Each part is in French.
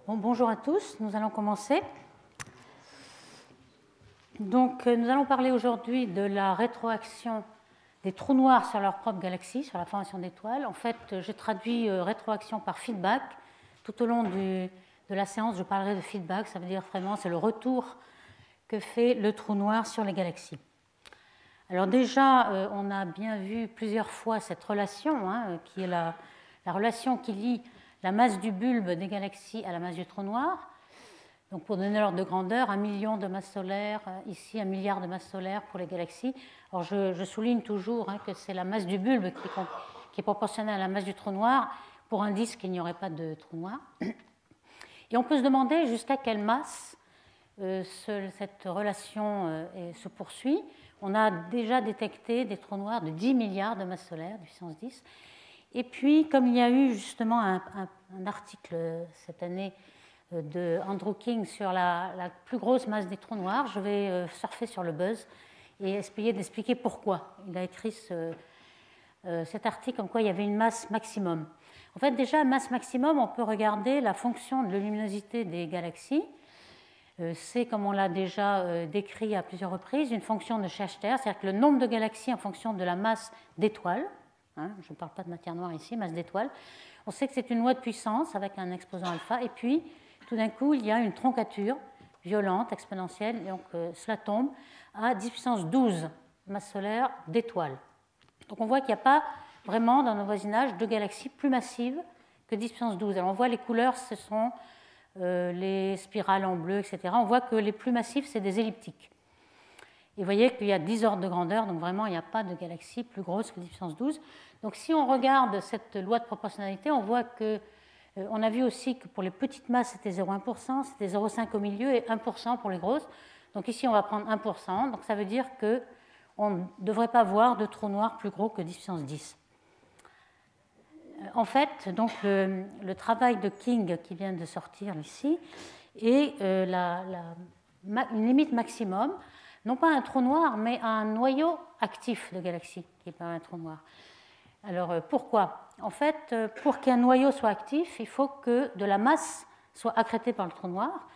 Bon, bonjour à tous, nous allons commencer. Donc, nous allons parler aujourd'hui de la rétroaction des trous noirs sur leur propre galaxie, sur la formation d'étoiles. En fait, j'ai traduit rétroaction par feedback. Tout au long de la séance, je parlerai de feedback, ça veut dire vraiment c'est le retour que fait le trou noir sur les galaxies. Alors déjà, on a bien vu plusieurs fois cette relation, qui est la relation qui lie la masse du bulbe des galaxies à la masse du trou noir. Donc pour donner l'ordre de grandeur, 1 million de masses solaires, ici 1 milliard de masses solaires pour les galaxies. Alors je souligne toujours que c'est la masse du bulbe qui est proportionnelle à la masse du trou noir. Pour un disque, il n'y aurait pas de trou noir. Et on peut se demander jusqu'à quelle masse cette relation se poursuit. On a déjà détecté des trous noirs de 10 milliards de masses solaires, de puissance 10. Et puis, comme il y a eu justement un article cette année de Andrew King sur la plus grosse masse des trous noirs, je vais surfer sur le buzz et essayer d'expliquer pourquoi. Il a écrit cet article comme quoi il y avait une masse maximum. En fait, déjà, masse maximum, on peut regarder la fonction de la luminosité des galaxies. C'est, comme on l'a déjà décrit à plusieurs reprises, une fonction de Schachter, c'est-à-dire que le nombre de galaxies en fonction de la masse d'étoiles, je ne parle pas de matière noire ici, masse d'étoiles, on sait que c'est une loi de puissance avec un exposant alpha, et puis tout d'un coup il y a une troncature violente, exponentielle, et donc cela tombe à 10 puissance 12 masses solaires d'étoiles. Donc on voit qu'il n'y a pas vraiment dans nos voisinages de galaxies plus massives que 10 puissance 12. Alors on voit les couleurs, ce sont les spirales en bleu, etc. On voit que les plus massifs, c'est des elliptiques. Et vous voyez qu'il y a 10 ordres de grandeur, donc vraiment, il n'y a pas de galaxie plus grosse que 10 puissance 12. Donc si on regarde cette loi de proportionnalité, on voit que, on a vu aussi que pour les petites masses, c'était 0,1%, c'était 0,5 au milieu et 1% pour les grosses. Donc ici, on va prendre 1%, donc ça veut dire qu'on ne devrait pas voir de trou noir plus gros que 10 puissance 10. En fait, donc, le travail de King qui vient de sortir ici est une limite maximum, non pas un trou noir, mais un noyau actif de galaxie, qui n'est pas un trou noir. Alors, pourquoi? En fait, pour qu'un noyau soit actif, il faut que de la masse soit accrétée par le trou noir.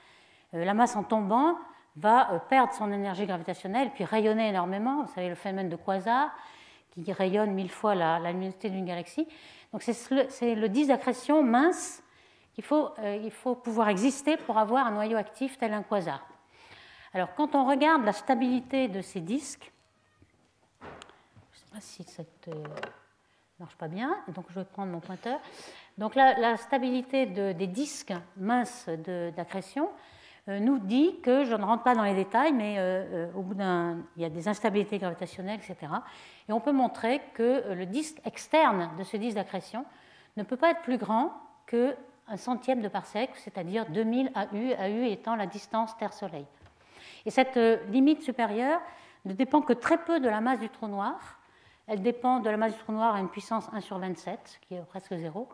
La masse en tombant va perdre son énergie gravitationnelle, puis rayonner énormément. Vous savez, le phénomène de quasar, qui rayonne 1000 fois la luminosité d'une galaxie. Donc c'est le disque d'accrétion mince qu'il faut pouvoir exister pour avoir un noyau actif tel un quasar. Alors quand on regarde la stabilité de ces disques, je ne sais pas si ça ne marche pas bien, donc je vais prendre mon pointeur. Donc la stabilité des disques minces d'accrétion nous dit que, je ne rentre pas dans les détails, mais au bout il y a des instabilités gravitationnelles, etc. Et on peut montrer que le disque externe de ce disque d'accrétion ne peut pas être plus grand que 1/100 de parsec, c'est-à-dire 2000 AU, AU étant la distance Terre-Soleil. Et cette limite supérieure ne dépend que très peu de la masse du trou noir. Elle dépend de la masse du trou noir à une puissance 1 sur 27, qui est presque 0.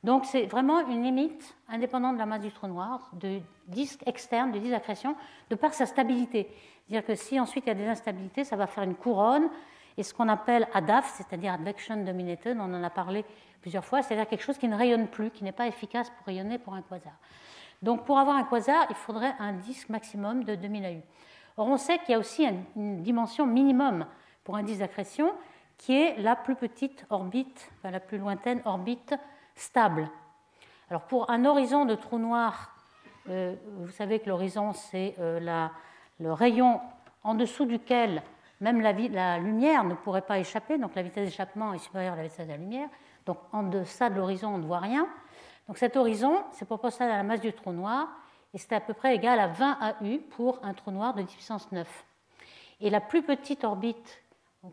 Donc c'est vraiment une limite indépendante de la masse du trou noir, de disque externe, du disque d'accrétion, de par sa stabilité. C'est-à-dire que si ensuite il y a des instabilités, ça va faire une couronne, et ce qu'on appelle ADAF, c'est-à-dire Advection Dominated, on en a parlé plusieurs fois, c'est-à-dire quelque chose qui ne rayonne plus, qui n'est pas efficace pour rayonner pour un quasar. Donc pour avoir un quasar, il faudrait un disque maximum de 2000 AU. Or on sait qu'il y a aussi une dimension minimum pour un disque d'accrétion, qui est la plus petite orbite, enfin la plus lointaine orbite stable. Alors pour un horizon de trou noir, vous savez que l'horizon c'est le rayon en dessous duquel même la lumière ne pourrait pas échapper, donc la vitesse d'échappement est supérieure à la vitesse de la lumière, donc en deçà de l'horizon on ne voit rien. Donc cet horizon c'est proportionnel à la masse du trou noir et c'est à peu près égal à 20 AU pour un trou noir de 10 puissance 9. Et la plus petite orbite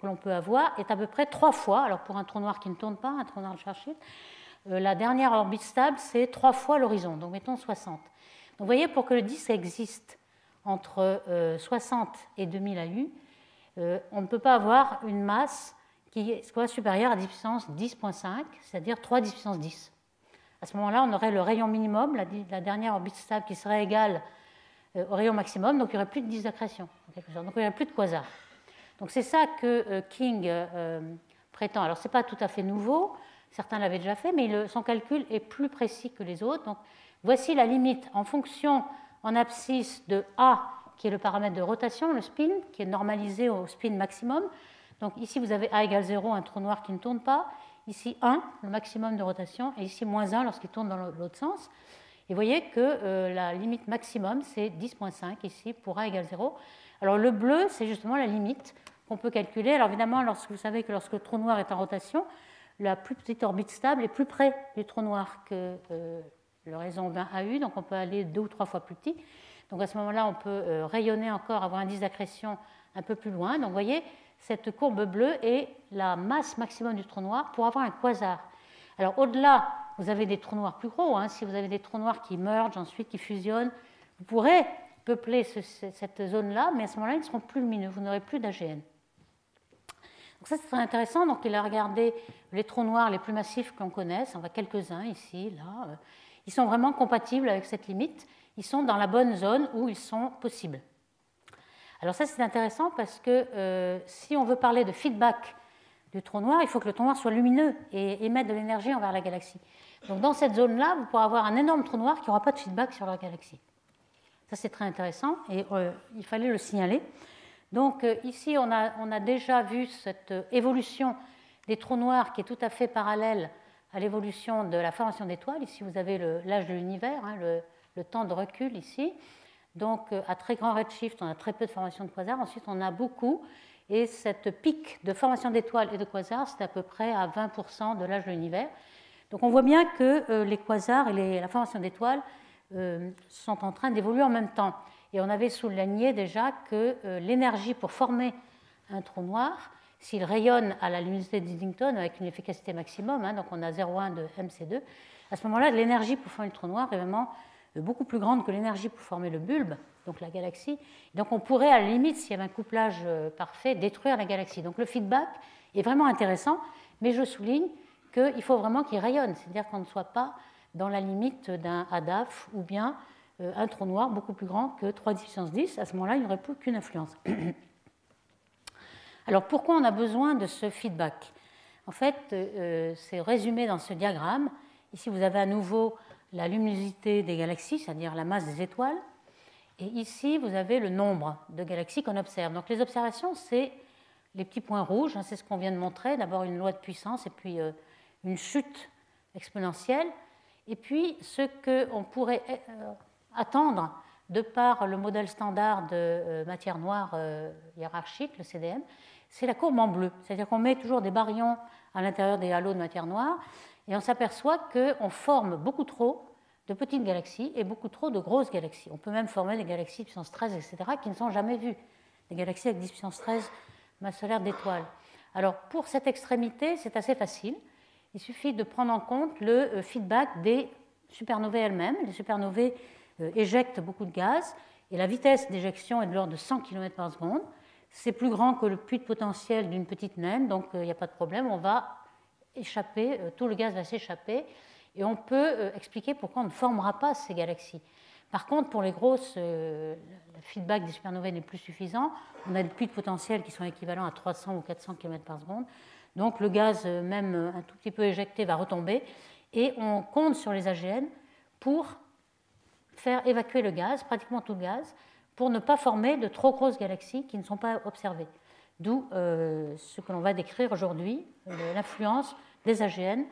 que l'on peut avoir est à peu près 3 fois, alors pour un trou noir qui ne tourne pas, un trou noir de Schwarzschild, la dernière orbite stable, c'est 3 fois l'horizon, donc mettons 60. Donc vous voyez, pour que le disque existe entre 60 et 2000 AU, on ne peut pas avoir une masse qui soit supérieure à 10 puissance 10.5, c'est-à-dire 3 10 puissance 10. À ce moment-là, on aurait le rayon minimum, la dernière orbite stable qui serait égale au rayon maximum, donc il n'y aurait plus de disque d'accrétion, donc il n'y aurait plus de quasar. Donc c'est ça que King prétend. Alors ce n'est pas tout à fait nouveau, certains l'avaient déjà fait, mais son calcul est plus précis que les autres. Donc Voici la limite en fonction en abscisse de A, qui est le paramètre de rotation, le spin, qui est normalisé au spin maximum. Donc ici, vous avez A égale 0, un trou noir qui ne tourne pas. Ici, 1, le maximum de rotation. Et ici, moins 1 lorsqu'il tourne dans l'autre sens. Et vous voyez que la limite maximum, c'est 10,5 ici pour A égale 0. Alors le bleu, c'est justement la limite qu'on peut calculer. Alors évidemment, vous savez que lorsque le trou noir est en rotation, la plus petite orbite stable est plus près du trou noir que le raison 20 AU, donc on peut aller 2 ou 3 fois plus petit. Donc à ce moment-là, on peut rayonner encore, avoir un indice d'accrétion un peu plus loin. Donc vous voyez, cette courbe bleue est la masse maximum du trou noir pour avoir un quasar. Alors au-delà, vous avez des trous noirs plus gros. Si vous avez des trous noirs qui mergent, ensuite qui fusionnent, vous pourrez peupler cette zone-là, mais à ce moment-là, ils ne seront plus lumineux, vous n'aurez plus d'AGN. Donc ça, c'est très intéressant. Donc il a regardé les trous noirs les plus massifs qu'on connaisse. On voit quelques-uns ici, là. Ils sont vraiment compatibles avec cette limite. Ils sont dans la bonne zone où ils sont possibles. Alors ça, c'est intéressant parce que si on veut parler de feedback du trou noir, il faut que le trou noir soit lumineux et émette de l'énergie envers la galaxie. Donc dans cette zone-là, vous pourrez avoir un énorme trou noir qui n'aura pas de feedback sur la galaxie. Ça, c'est très intéressant et il fallait le signaler. Donc ici, on a déjà vu cette évolution des trous noirs qui est tout à fait parallèle à l'évolution de la formation d'étoiles. Ici, vous avez l'âge de l'univers, le temps de recul ici. Donc à très grand redshift, on a très peu de formation de quasars. Ensuite, on a beaucoup. Et cette pic de formation d'étoiles et de quasars, c'est à peu près à 20% de l'âge de l'univers. Donc on voit bien que les quasars et la formation d'étoiles sont en train d'évoluer en même temps. Et on avait souligné déjà que l'énergie pour former un trou noir, s'il rayonne à la luminosité d'Eddington avec une efficacité maximum, donc on a 0,1 de MC2, à ce moment-là, l'énergie pour former le trou noir est vraiment beaucoup plus grande que l'énergie pour former le bulbe, donc la galaxie. Donc on pourrait, à la limite, s'il y avait un couplage parfait, détruire la galaxie. Donc le feedback est vraiment intéressant, mais je souligne qu'il faut vraiment qu'il rayonne, c'est-à-dire qu'on ne soit pas dans la limite d'un ADAF ou bien un trou noir beaucoup plus grand que 3 puissance 10. À ce moment-là, il n'y aurait plus qu'une influence. Alors pourquoi on a besoin de ce feedback? En fait, c'est résumé dans ce diagramme. Ici, vous avez à nouveau la luminosité des galaxies, c'est-à-dire la masse des étoiles. Et ici, vous avez le nombre de galaxies qu'on observe. Donc les observations, c'est les petits points rouges, c'est ce qu'on vient de montrer. D'abord une loi de puissance et puis une chute exponentielle. Et puis ce qu'on pourrait attendre de par le modèle standard de matière noire hiérarchique, le CDM, c'est la courbe en bleu. C'est-à-dire qu'on met toujours des baryons à l'intérieur des halos de matière noire et on s'aperçoit qu'on forme beaucoup trop de petites galaxies et beaucoup trop de grosses galaxies. On peut même former des galaxies de puissance 13, etc., qui ne sont jamais vues. Des galaxies avec 10 puissance 13 masse solaire d'étoiles. Alors pour cette extrémité, c'est assez facile. Il suffit de prendre en compte le feedback des supernovae elles-mêmes. Les supernovae éjectent beaucoup de gaz et la vitesse d'éjection est de l'ordre de 100 km par seconde. C'est plus grand que le puits de potentiel d'une petite naine, donc il n'y a pas de problème. On va échapper, tout le gaz va s'échapper et on peut expliquer pourquoi on ne formera pas ces galaxies. Par contre, pour les grosses, le feedback des supernovae n'est plus suffisant. On a des puits de potentiel qui sont équivalents à 300 ou 400 km par seconde. Donc le gaz, même un tout petit peu éjecté, va retomber. Et on compte sur les AGN pour faire évacuer le gaz, pratiquement tout le gaz, pour ne pas former de trop grosses galaxies qui ne sont pas observées. D'où ce que l'on va décrire aujourd'hui, l'influence des AGN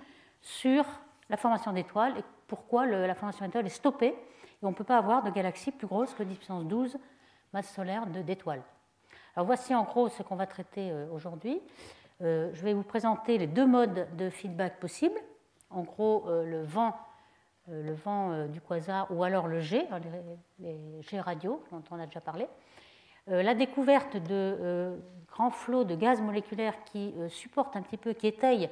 sur la formation d'étoiles et pourquoi la formation d'étoiles est stoppée et on ne peut pas avoir de galaxies plus grosses que 10 puissance 12 masse solaire d'étoiles. Alors voici en gros ce qu'on va traiter aujourd'hui. Je vais vous présenter les deux modes de feedback possibles. En gros, le vent du quasar ou alors le G, les G radio dont on a déjà parlé. La découverte de grands flots de gaz moléculaires qui supportent un petit peu, qui étayent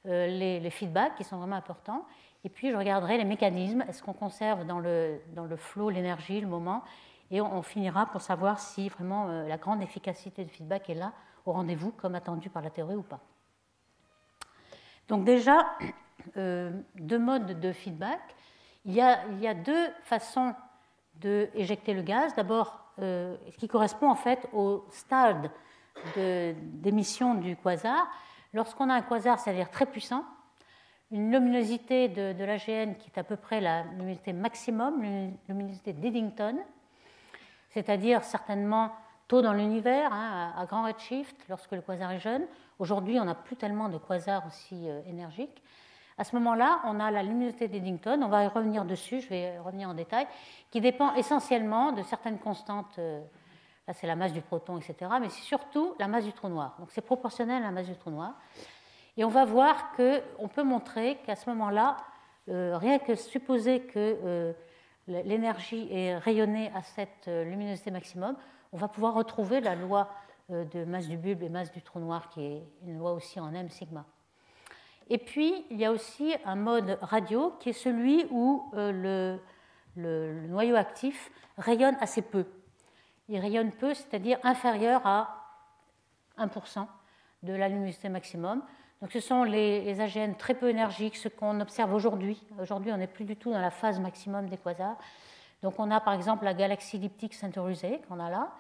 les feedbacks qui sont vraiment importants. Et puis je regarderai les mécanismes, est-ce qu'on conserve dans le flot l'énergie, le moment, et on finira pour savoir si vraiment la grande efficacité du feedback est là, au rendez-vous, comme attendu par la théorie ou pas. Donc déjà, deux modes de feedback. Il y a deux façons d'éjecter le gaz. D'abord, ce qui correspond en fait au stade d'émission du quasar. Lorsqu'on a un quasar, c'est-à-dire très puissant, une luminosité de l'AGN qui est à peu près la luminosité maximum, la luminosité d'Eddington, c'est-à-dire certainement tôt dans l'univers, hein, à grand redshift, lorsque le quasar est jeune. Aujourd'hui, on n'a plus tellement de quasars aussi énergiques. À ce moment-là, on a la luminosité d'Eddington, on va y revenir dessus, je vais revenir en détail, qui dépend essentiellement de certaines constantes, là c'est la masse du proton, etc., mais c'est surtout la masse du trou noir. Donc c'est proportionnel à la masse du trou noir. Et on va voir qu'on peut montrer qu'à ce moment-là, rien que supposer que l'énergie est rayonnée à cette luminosité maximum, on va pouvoir retrouver la loi de masse du bulbe et masse du trou noir, qui est une loi aussi en m sigma. Et puis, il y a aussi un mode radio qui est celui où le noyau actif rayonne assez peu. Il rayonne peu, c'est-à-dire inférieur à 1% de la luminosité maximum. Donc, ce sont les AGN très peu énergiques, ce qu'on observe aujourd'hui. Aujourd'hui, on n'est plus du tout dans la phase maximum des quasars. Donc, on a par exemple la galaxie elliptique Centaurusée, qu'on a là,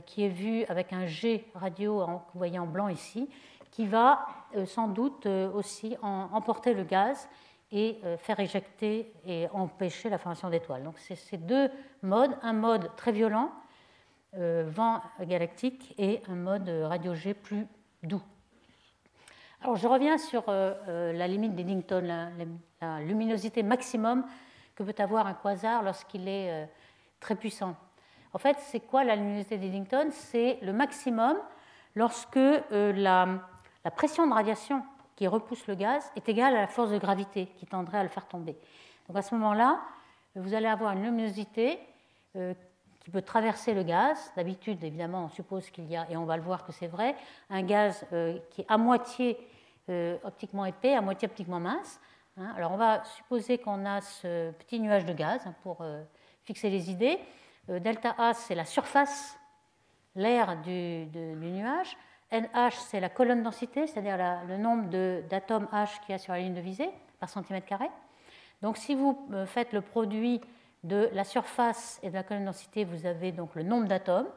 qui est vue avec un G radio, que vous voyez en blanc ici, qui va sans doute aussi emporter le gaz et faire éjecter et empêcher la formation d'étoiles. Donc, c'est ces deux modes, un mode très violent, vent galactique, et un mode radio G plus doux. Alors, je reviens sur la limite d'Eddington, la luminosité maximum que peut avoir un quasar lorsqu'il est très puissant. En fait, c'est quoi la luminosité d'Eddington? C'est le maximum lorsque la pression de radiation qui repousse le gaz est égale à la force de gravité qui tendrait à le faire tomber. Donc à ce moment-là, vous allez avoir une luminosité qui peut traverser le gaz. D'habitude, évidemment, on suppose qu'il y a, et on va le voir que c'est vrai, un gaz qui est à moitié optiquement épais, à moitié optiquement mince. Alors on va supposer qu'on a ce petit nuage de gaz pour fixer les idées. Delta A, c'est la surface, l'air du nuage. NH, c'est la colonne densité, c'est-à-dire le nombre d'atomes H qu'il y a sur la ligne de visée par centimètre carré. Donc si vous faites le produit de la surface et de la colonne densité, vous avez donc le nombre d'atomes.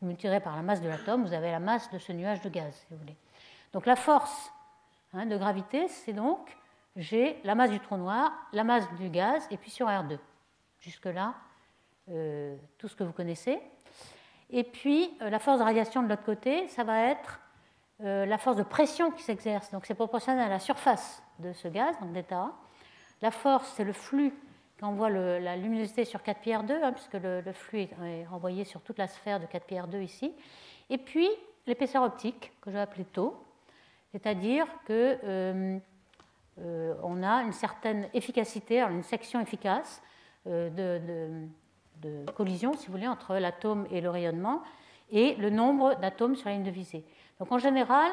Vous multipliez par la masse de l'atome, vous avez la masse de ce nuage de gaz, si vous voulez. Donc la force de gravité, c'est donc G, la masse du trou noir, la masse du gaz, et puis sur R2. Jusque-là, tout ce que vous connaissez. Et puis, la force de radiation de l'autre côté, ça va être la force de pression qui s'exerce. Donc, c'est proportionnel à la surface de ce gaz, donc d'état A. La force, c'est le flux qui envoie la luminosité sur 4πr2, puisque le flux est envoyé sur toute la sphère de 4πr2 ici. Et puis, l'épaisseur optique, que je vais appeler tau, c'est-à-dire que on a une certaine efficacité, alors une section efficace de collision, si vous voulez, entre l'atome et le rayonnement, et le nombre d'atomes sur la ligne de visée. Donc en général,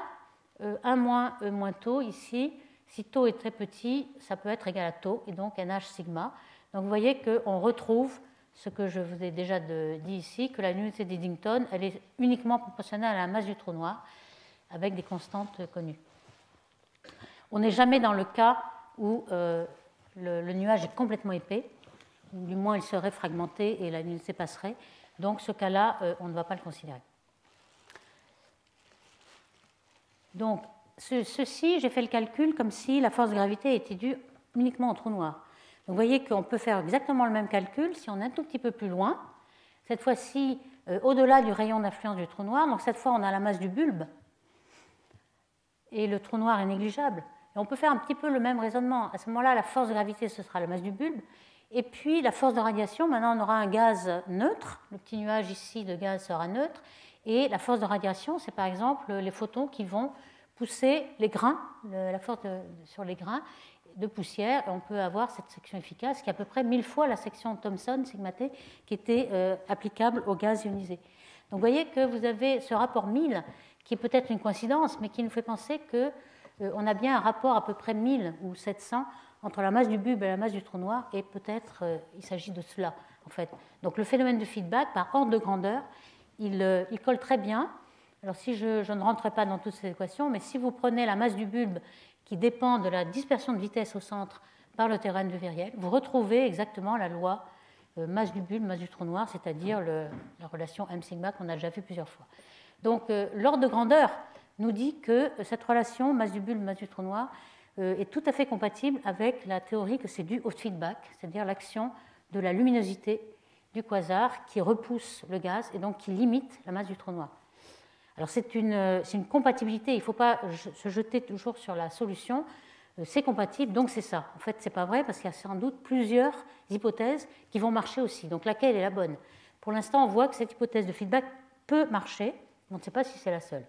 1 moins E moins tau, ici, si tau est très petit, ça peut être égal à tau, et donc NH sigma. Donc vous voyez qu'on retrouve ce que je vous ai déjà dit ici, que la luminosité d'Eddington, elle est uniquement proportionnelle à la masse du trou noir, avec des constantes connues. On n'est jamais dans le cas où le nuage est complètement épais, ou du moins il serait fragmenté et la luminosité passerait. Donc ce cas-là, on ne va pas le considérer. Donc ceci, j'ai fait le calcul comme si la force de gravité était due uniquement au trou noir. Donc vous voyez qu'on peut faire exactement le même calcul si on est un tout petit peu plus loin, cette fois-ci au-delà du rayon d'influence du trou noir. Donc cette fois, on a la masse du bulbe et le trou noir est négligeable. Et on peut faire un petit peu le même raisonnement. À ce moment-là, la force de gravité, ce sera la masse du bulbe. Et puis la force de radiation, maintenant on aura un gaz neutre, le petit nuage ici de gaz sera neutre, et la force de radiation, c'est par exemple les photons qui vont pousser les grains, la force sur les grains de poussière, et on peut avoir cette section efficace qui est à peu près 1000 fois la section Thomson, sigma T, qui était applicable au gaz ionisé. Donc vous voyez que vous avez ce rapport 1000, qui est peut-être une coïncidence, mais qui nous fait penser qu'on a bien un rapport à peu près 1000 ou 700 entre la masse du bulbe et la masse du trou noir, et peut-être il s'agit de cela, en fait. Donc le phénomène de feedback, par ordre de grandeur, il colle très bien. Alors si je ne rentre pas dans toutes ces équations, mais si vous prenez la masse du bulbe qui dépend de la dispersion de vitesse au centre par le théorème de Viriel, vous retrouvez exactement la loi masse du bulbe, masse du trou noir, c'est-à-dire la relation m sigma qu'on a déjà vu plusieurs fois. Donc l'ordre de grandeur nous dit que cette relation masse du bulbe, masse du trou noir est tout à fait compatible avec la théorie que c'est dû au feedback, c'est-à-dire l'action de la luminosité du quasar qui repousse le gaz et donc qui limite la masse du trou noir. Alors c'est une compatibilité, il ne faut pas se jeter toujours sur la solution, c'est compatible, donc c'est ça. En fait, ce n'est pas vrai parce qu'il y a sans doute plusieurs hypothèses qui vont marcher aussi. Donc laquelle est la bonne? Pour l'instant, on voit que cette hypothèse de feedback peut marcher, mais on ne sait pas si c'est la seule.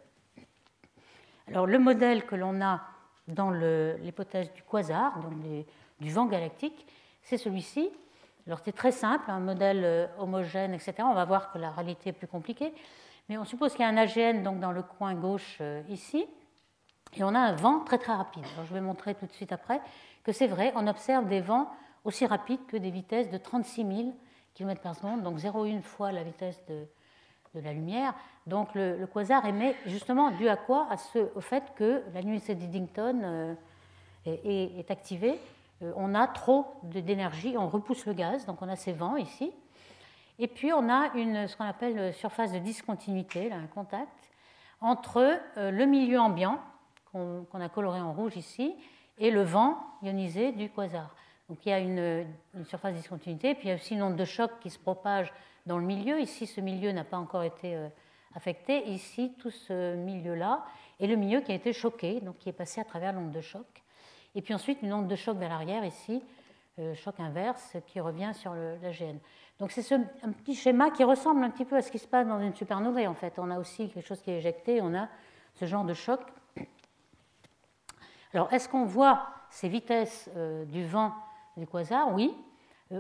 Alors le modèle que l'on a dans l'hypothèse du quasar, donc du vent galactique, c'est celui-ci. Alors c'est très simple, un modèle homogène, etc. On va voir que la réalité est plus compliquée, mais on suppose qu'il y a un AGN donc, dans le coin gauche ici, et on a un vent très très rapide. Alors, je vais montrer tout de suite après que c'est vrai, on observe des vents aussi rapides que des vitesses de 36 000 km par seconde, donc 0,1 fois la vitesse de la lumière. Donc le quasar émet justement dû à quoi? Au fait que la luminosité d'Eddington est activée. On a trop d'énergie, on repousse le gaz, donc on a ces vents ici. Et puis on a ce qu'on appelle surface de discontinuité, là, un contact, entre le milieu ambiant, qu'on a coloré en rouge ici, et le vent ionisé du quasar. Donc il y a une surface de discontinuité, puis il y a aussi une onde de choc qui se propage dans le milieu. Ici, ce milieu n'a pas encore été affecté. Ici, tout ce milieu-là, et le milieu qui a été choqué, donc qui est passé à travers l'onde de choc. Et puis ensuite, une onde de choc vers l'arrière, ici, choc inverse, qui revient sur l'AGN. Donc c'est un petit schéma qui ressemble un petit peu à ce qui se passe dans une supernovae, en fait. On a aussi quelque chose qui est éjecté, on a ce genre de choc. Alors, est-ce qu'on voit ces vitesses du vent du quasar? Oui.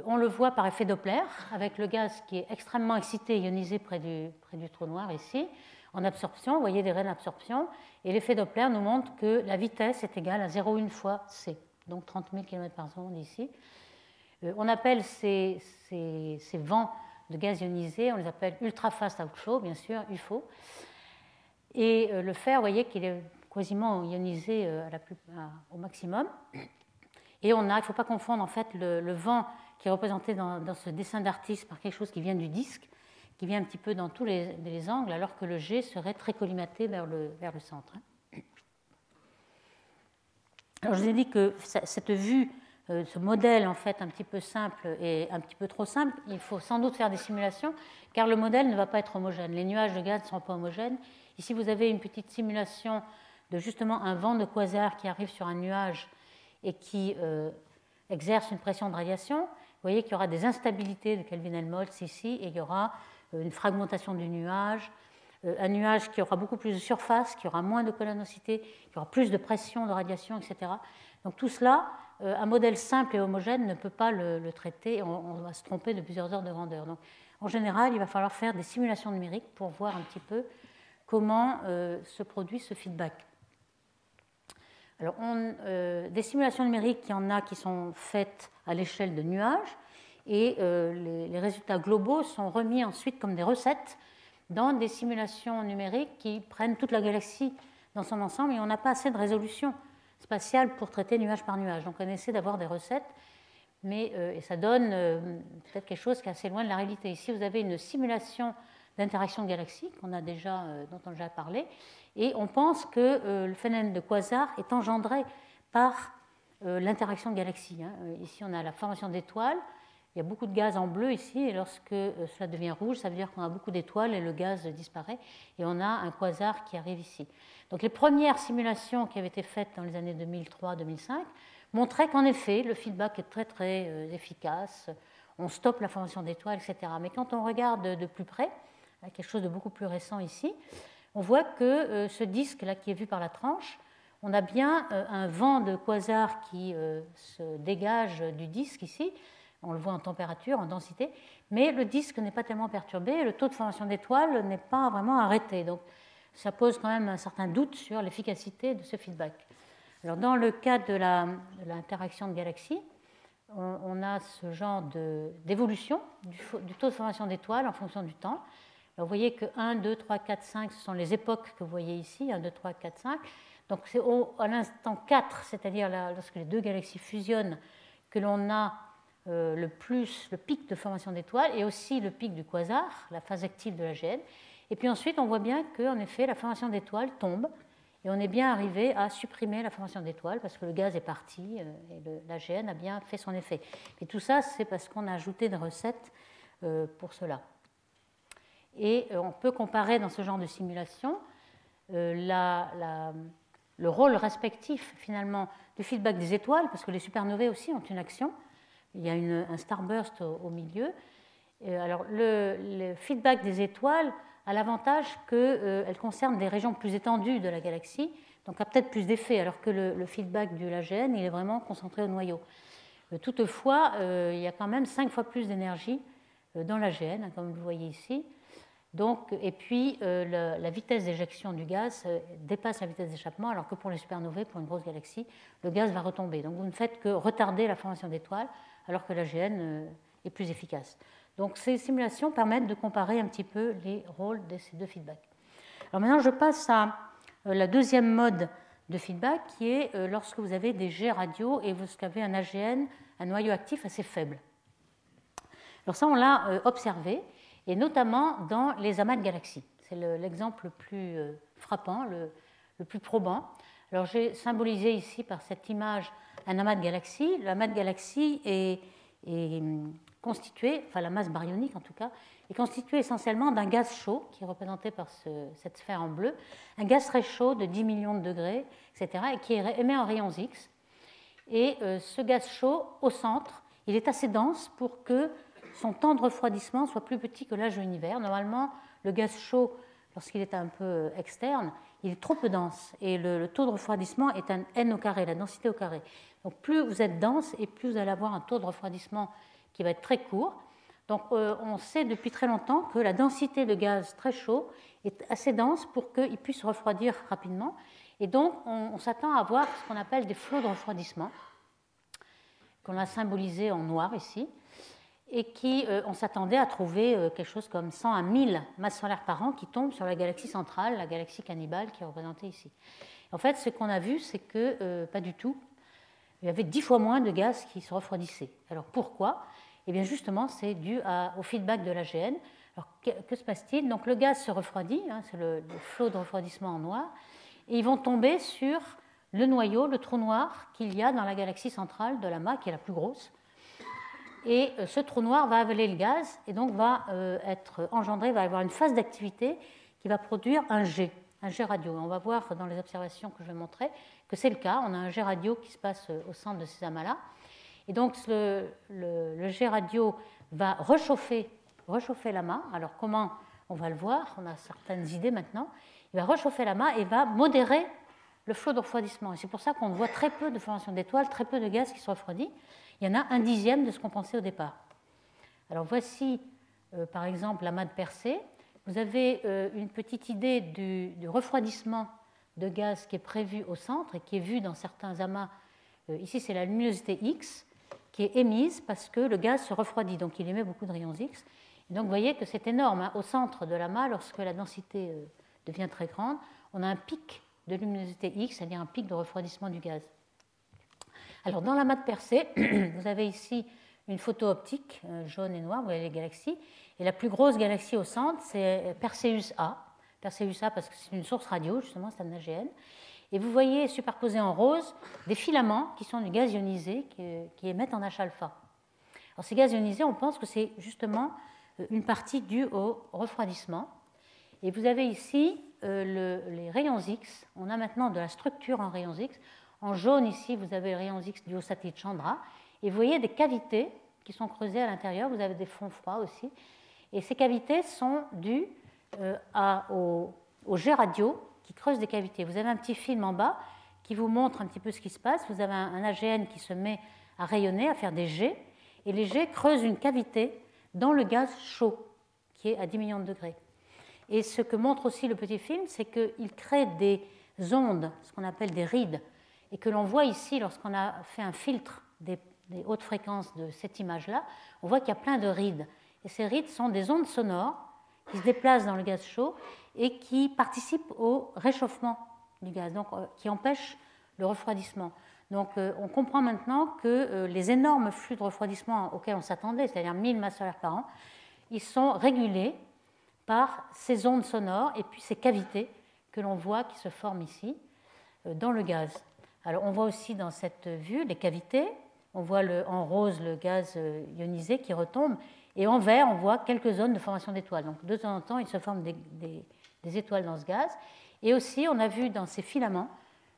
On le voit par effet Doppler, avec le gaz qui est extrêmement excité, ionisé près du trou noir ici, en absorption. Vous voyez des raies d'absorption. Et l'effet Doppler nous montre que la vitesse est égale à 0,1 fois c, donc 30 000 km par seconde ici. On appelle ces vents de gaz ionisé, on les appelle ultra fast outflow, bien sûr, UFO. Et le fer, vous voyez qu'il est quasiment ionisé au maximum. Et il ne faut pas confondre en fait le vent qui est représenté dans ce dessin d'artiste par quelque chose qui vient du disque, qui vient un petit peu dans tous les angles, alors que le G serait très collimaté vers le centre. Alors je vous ai dit que cette vue, ce modèle en fait un petit peu simple et un petit peu trop simple, il faut sans doute faire des simulations, car le modèle ne va pas être homogène. Les nuages de gaz ne sont pas homogènes. Ici, vous avez une petite simulation de justement un vent de quasar qui arrive sur un nuage et qui exerce une pression de radiation. Vous voyez qu'il y aura des instabilités de Kelvin-Helmholtz ici, et il y aura une fragmentation du nuage, un nuage qui aura beaucoup plus de surface, qui aura moins de colonosité, qui aura plus de pression de radiation, etc. Donc tout cela, un modèle simple et homogène ne peut pas le traiter, on va se tromper de plusieurs ordres de grandeur. Donc en général, il va falloir faire des simulations numériques pour voir un petit peu comment se produit ce feedback. Alors, des simulations numériques, il y en a qui sont faites à l'échelle de nuages, et les résultats globaux sont remis ensuite comme des recettes dans des simulations numériques qui prennent toute la galaxie dans son ensemble, et on n'a pas assez de résolution spatiale pour traiter nuage par nuage. Donc on essaie d'avoir des recettes, mais et ça donne peut-être quelque chose qui est assez loin de la réalité. Ici, vous avez une simulation d'interaction de galaxies dont on a déjà parlé, et on pense que le phénomène de quasar est engendré par l'interaction de galaxies. Ici, on a la formation d'étoiles. Il y a beaucoup de gaz en bleu ici, et lorsque cela devient rouge, ça veut dire qu'on a beaucoup d'étoiles et le gaz disparaît, et on a un quasar qui arrive ici. Donc les premières simulations qui avaient été faites dans les années 2003-2005 montraient qu'en effet, le feedback est très très efficace, on stoppe la formation d'étoiles, etc. Mais quand on regarde de plus près, quelque chose de beaucoup plus récent ici, on voit que ce disque-là qui est vu par la tranche, on a bien un vent de quasar qui se dégage du disque ici. On le voit en température, en densité, mais le disque n'est pas tellement perturbé et le taux de formation d'étoiles n'est pas vraiment arrêté. Donc ça pose quand même un certain doute sur l'efficacité de ce feedback. Alors, dans le cas de l'interaction de galaxies, on a ce genre d'évolution du taux de formation d'étoiles en fonction du temps. Alors, vous voyez que 1, 2, 3, 4, 5, ce sont les époques que vous voyez ici, 1, 2, 3, 4, 5. Donc c'est à l'instant 4, c'est-à-dire lorsque les deux galaxies fusionnent, que l'on a le pic de formation d'étoiles et aussi le pic du quasar, la phase active de l'AGN. Et puis ensuite, on voit bien qu'en effet, la formation d'étoiles tombe Et on est bien arrivé à supprimer la formation d'étoiles parce que le gaz est parti et l'AGN a bien fait son effet. Et tout ça, c'est parce qu'on a ajouté des recettes pour cela. Et on peut comparer dans ce genre de simulation le rôle respectif finalement du feedback des étoiles, parce que les supernovae aussi ont une action. Il y a un starburst au milieu. Alors le feedback des étoiles a l'avantage qu'elle concerne des régions plus étendues de la galaxie, donc a peut-être plus d'effet, alors que le feedback de l'AGN, il est vraiment concentré au noyau. Toutefois, il y a quand même 5 fois plus d'énergie dans l'AGN, comme vous le voyez ici. Donc, et puis, la vitesse d'éjection du gaz dépasse la vitesse d'échappement, alors que pour les supernovae, pour une grosse galaxie, le gaz va retomber. Donc, vous ne faites que retarder la formation d'étoiles, alors que l'AGN est plus efficace. Donc, ces simulations permettent de comparer un petit peu les rôles de ces deux feedbacks. Alors maintenant, je passe à la deuxième mode de feedback, qui est lorsque vous avez des jets radio et vous avez un AGN, un noyau actif assez faible. Alors ça, on l'a observé, et notamment dans les amas de galaxies. C'est l'exemple le plus frappant, le plus probant. Alors j'ai symbolisé ici par cette image un amas de galaxies. L'amas de galaxies est constitué, enfin la masse baryonique en tout cas, est constituée essentiellement d'un gaz chaud, qui est représenté par cette sphère en bleu, un gaz très chaud de 10 millions de degrés, etc., et qui est émet en rayons X. Et ce gaz chaud, au centre, il est assez dense pour que son temps de refroidissement soit plus petit que l'âge de l'univers. Normalement, le gaz chaud, lorsqu'il est un peu externe, il est trop peu dense et le taux de refroidissement est un n au carré, la densité au carré. Donc plus vous êtes dense et plus vous allez avoir un taux de refroidissement qui va être très court. Donc on sait depuis très longtemps que la densité de gaz très chaud est assez dense pour qu'il puisse refroidir rapidement. Et donc on s'attend à avoir ce qu'on appelle des flots de refroidissement, qu'on a symbolisé en noir ici, et qui, on s'attendait à trouver quelque chose comme 100 à 1000 masses solaires par an qui tombent sur la galaxie centrale, la galaxie cannibale qui est représentée ici. En fait, ce qu'on a vu, c'est que pas du tout. Il y avait 10 fois moins de gaz qui se refroidissaient. Alors pourquoi? Eh bien justement, c'est dû au feedback de l'AGN. Alors que se passe-t-il? Donc le gaz se refroidit, hein, c'est le flot de refroidissement en noir, et ils vont tomber sur le noyau, le trou noir qu'il y a dans la galaxie centrale de l'amas, qui est la plus grosse. Et ce trou noir va avaler le gaz et donc va être engendré, va avoir une phase d'activité qui va produire un jet radio. Et on va voir dans les observations que je vais montrer que c'est le cas. On a un jet radio qui se passe au centre de ces amas-là. Et donc le jet radio va réchauffer l'amas. Alors comment? On va le voir, on a certaines idées maintenant. Il va réchauffer l'amas et va modérer le flot de refroidissement. Et c'est pour ça qu'on voit très peu de formation d'étoiles, très peu de gaz qui se refroidit. Il y en a un dixième de ce qu'on pensait au départ. Alors voici, par exemple, l'amas de Persée. Vous avez une petite idée du refroidissement de gaz qui est prévu au centre et qui est vu dans certains amas. Ici, c'est la luminosité X qui est émise parce que le gaz se refroidit, donc il émet beaucoup de rayons X. Et donc vous voyez que c'est énorme. Hein. Au centre de l'amas, lorsque la densité devient très grande, on a un pic de luminosité X, c'est-à-dire un pic de refroidissement du gaz. Alors, dans l'amas de Persée, vous avez ici une photo optique jaune et noire, vous voyez les galaxies. Et la plus grosse galaxie au centre, c'est Perseus A. Perseus A parce que c'est une source radio, justement, c'est un AGN. Et vous voyez superposés en rose des filaments qui sont du gaz ionisé qui émettent en H-alpha. Alors, ces gaz ionisés, on pense que c'est justement une partie due au refroidissement. Et vous avez ici les rayons X. On a maintenant de la structure en rayons X. En jaune, ici, vous avez les rayons X dus au satellite Chandra. Et vous voyez des cavités qui sont creusées à l'intérieur. Vous avez des fonds froids aussi. Et ces cavités sont dues au jet radio qui creuse des cavités. Vous avez un petit film en bas qui vous montre un petit peu ce qui se passe. Vous avez un AGN qui se met à rayonner, à faire des jets. Et les jets creusent une cavité dans le gaz chaud qui est à 10 millions de degrés. Et ce que montre aussi le petit film, c'est qu'il crée des ondes, ce qu'on appelle des rides, et que l'on voit ici, lorsqu'on a fait un filtre des hautes fréquences de cette image-là, on voit qu'il y a plein de rides. Et ces rides sont des ondes sonores qui se déplacent dans le gaz chaud et qui participent au réchauffement du gaz, donc qui empêchent le refroidissement. Donc on comprend maintenant que les énormes flux de refroidissement auxquels on s'attendait, c'est-à-dire 1000 masses solaires par an, ils sont régulés par ces ondes sonores et puis ces cavités que l'on voit qui se forment ici. dans le gaz. Alors on voit aussi dans cette vue les cavités. On voit en rose le gaz ionisé qui retombe, et en vert on voit quelques zones de formation d'étoiles. Donc de temps en temps il se forme des étoiles dans ce gaz. Et aussi on a vu dans ces filaments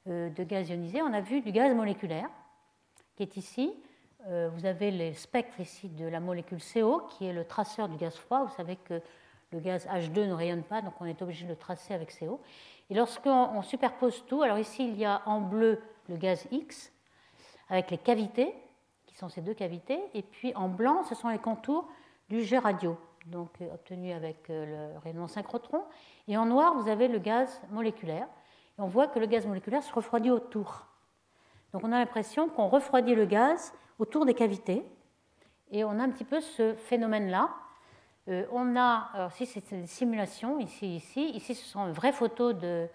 de gaz ionisé, on a vu du gaz moléculaire qui est ici. Vous avez les spectres ici de la molécule CO qui est le traceur du gaz froid. Vous savez que le gaz H2 ne rayonne pas, donc on est obligé de le tracer avec CO. Et lorsqu'on superpose tout, alors ici il y a en bleu le gaz X avec les cavités, qui sont ces deux cavités, et puis en blanc ce sont les contours du jet radio, donc obtenu avec le rayonnement synchrotron. Et en noir vous avez le gaz moléculaire. Et on voit que le gaz moléculaire se refroidit autour. Donc on a l'impression qu'on refroidit le gaz autour des cavités, et on a un petit peu ce phénomène-là. On a, alors ici c'est une simulation, ici ce sont une vraie photo du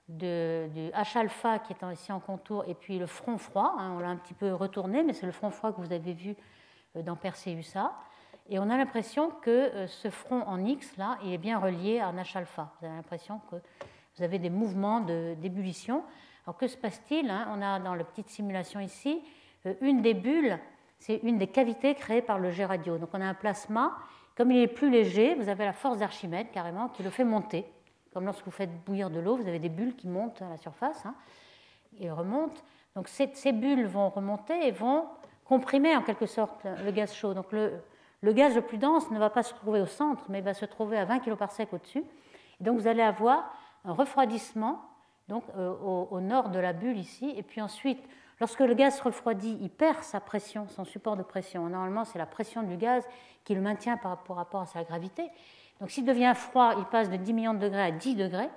H-alpha qui est ici en contour, et puis le front froid, on l'a un petit peu retourné, mais c'est le front froid que vous avez vu dans Perseus-A. Et on a l'impression que ce front en X, là, il est bien relié à un H-alpha. Vous avez l'impression que vous avez des mouvements d'ébullition. Alors que se passe-t-il? On a dans la petite simulation ici, une des bulles, c'est une des cavités créées par le jet radio. Donc on a un plasma, comme il est plus léger, vous avez la force d'Archimède carrément qui le fait monter. Comme lorsque vous faites bouillir de l'eau, vous avez des bulles qui montent à la surface et remontent. Donc ces bulles vont remonter et vont comprimer en quelque sorte le gaz chaud. Donc le gaz le plus dense ne va pas se trouver au centre, mais va se trouver à 20 kg par sec au-dessus. Et donc vous allez avoir un refroidissement donc, au nord de la bulle ici. Et puis ensuite, lorsque le gaz se refroidit, il perd sa pression, son support de pression. Normalement, c'est la pression du gaz qui le maintient par rapport à sa gravité. Donc s'il devient froid, il passe de 10 millions de degrés à 10 degrés.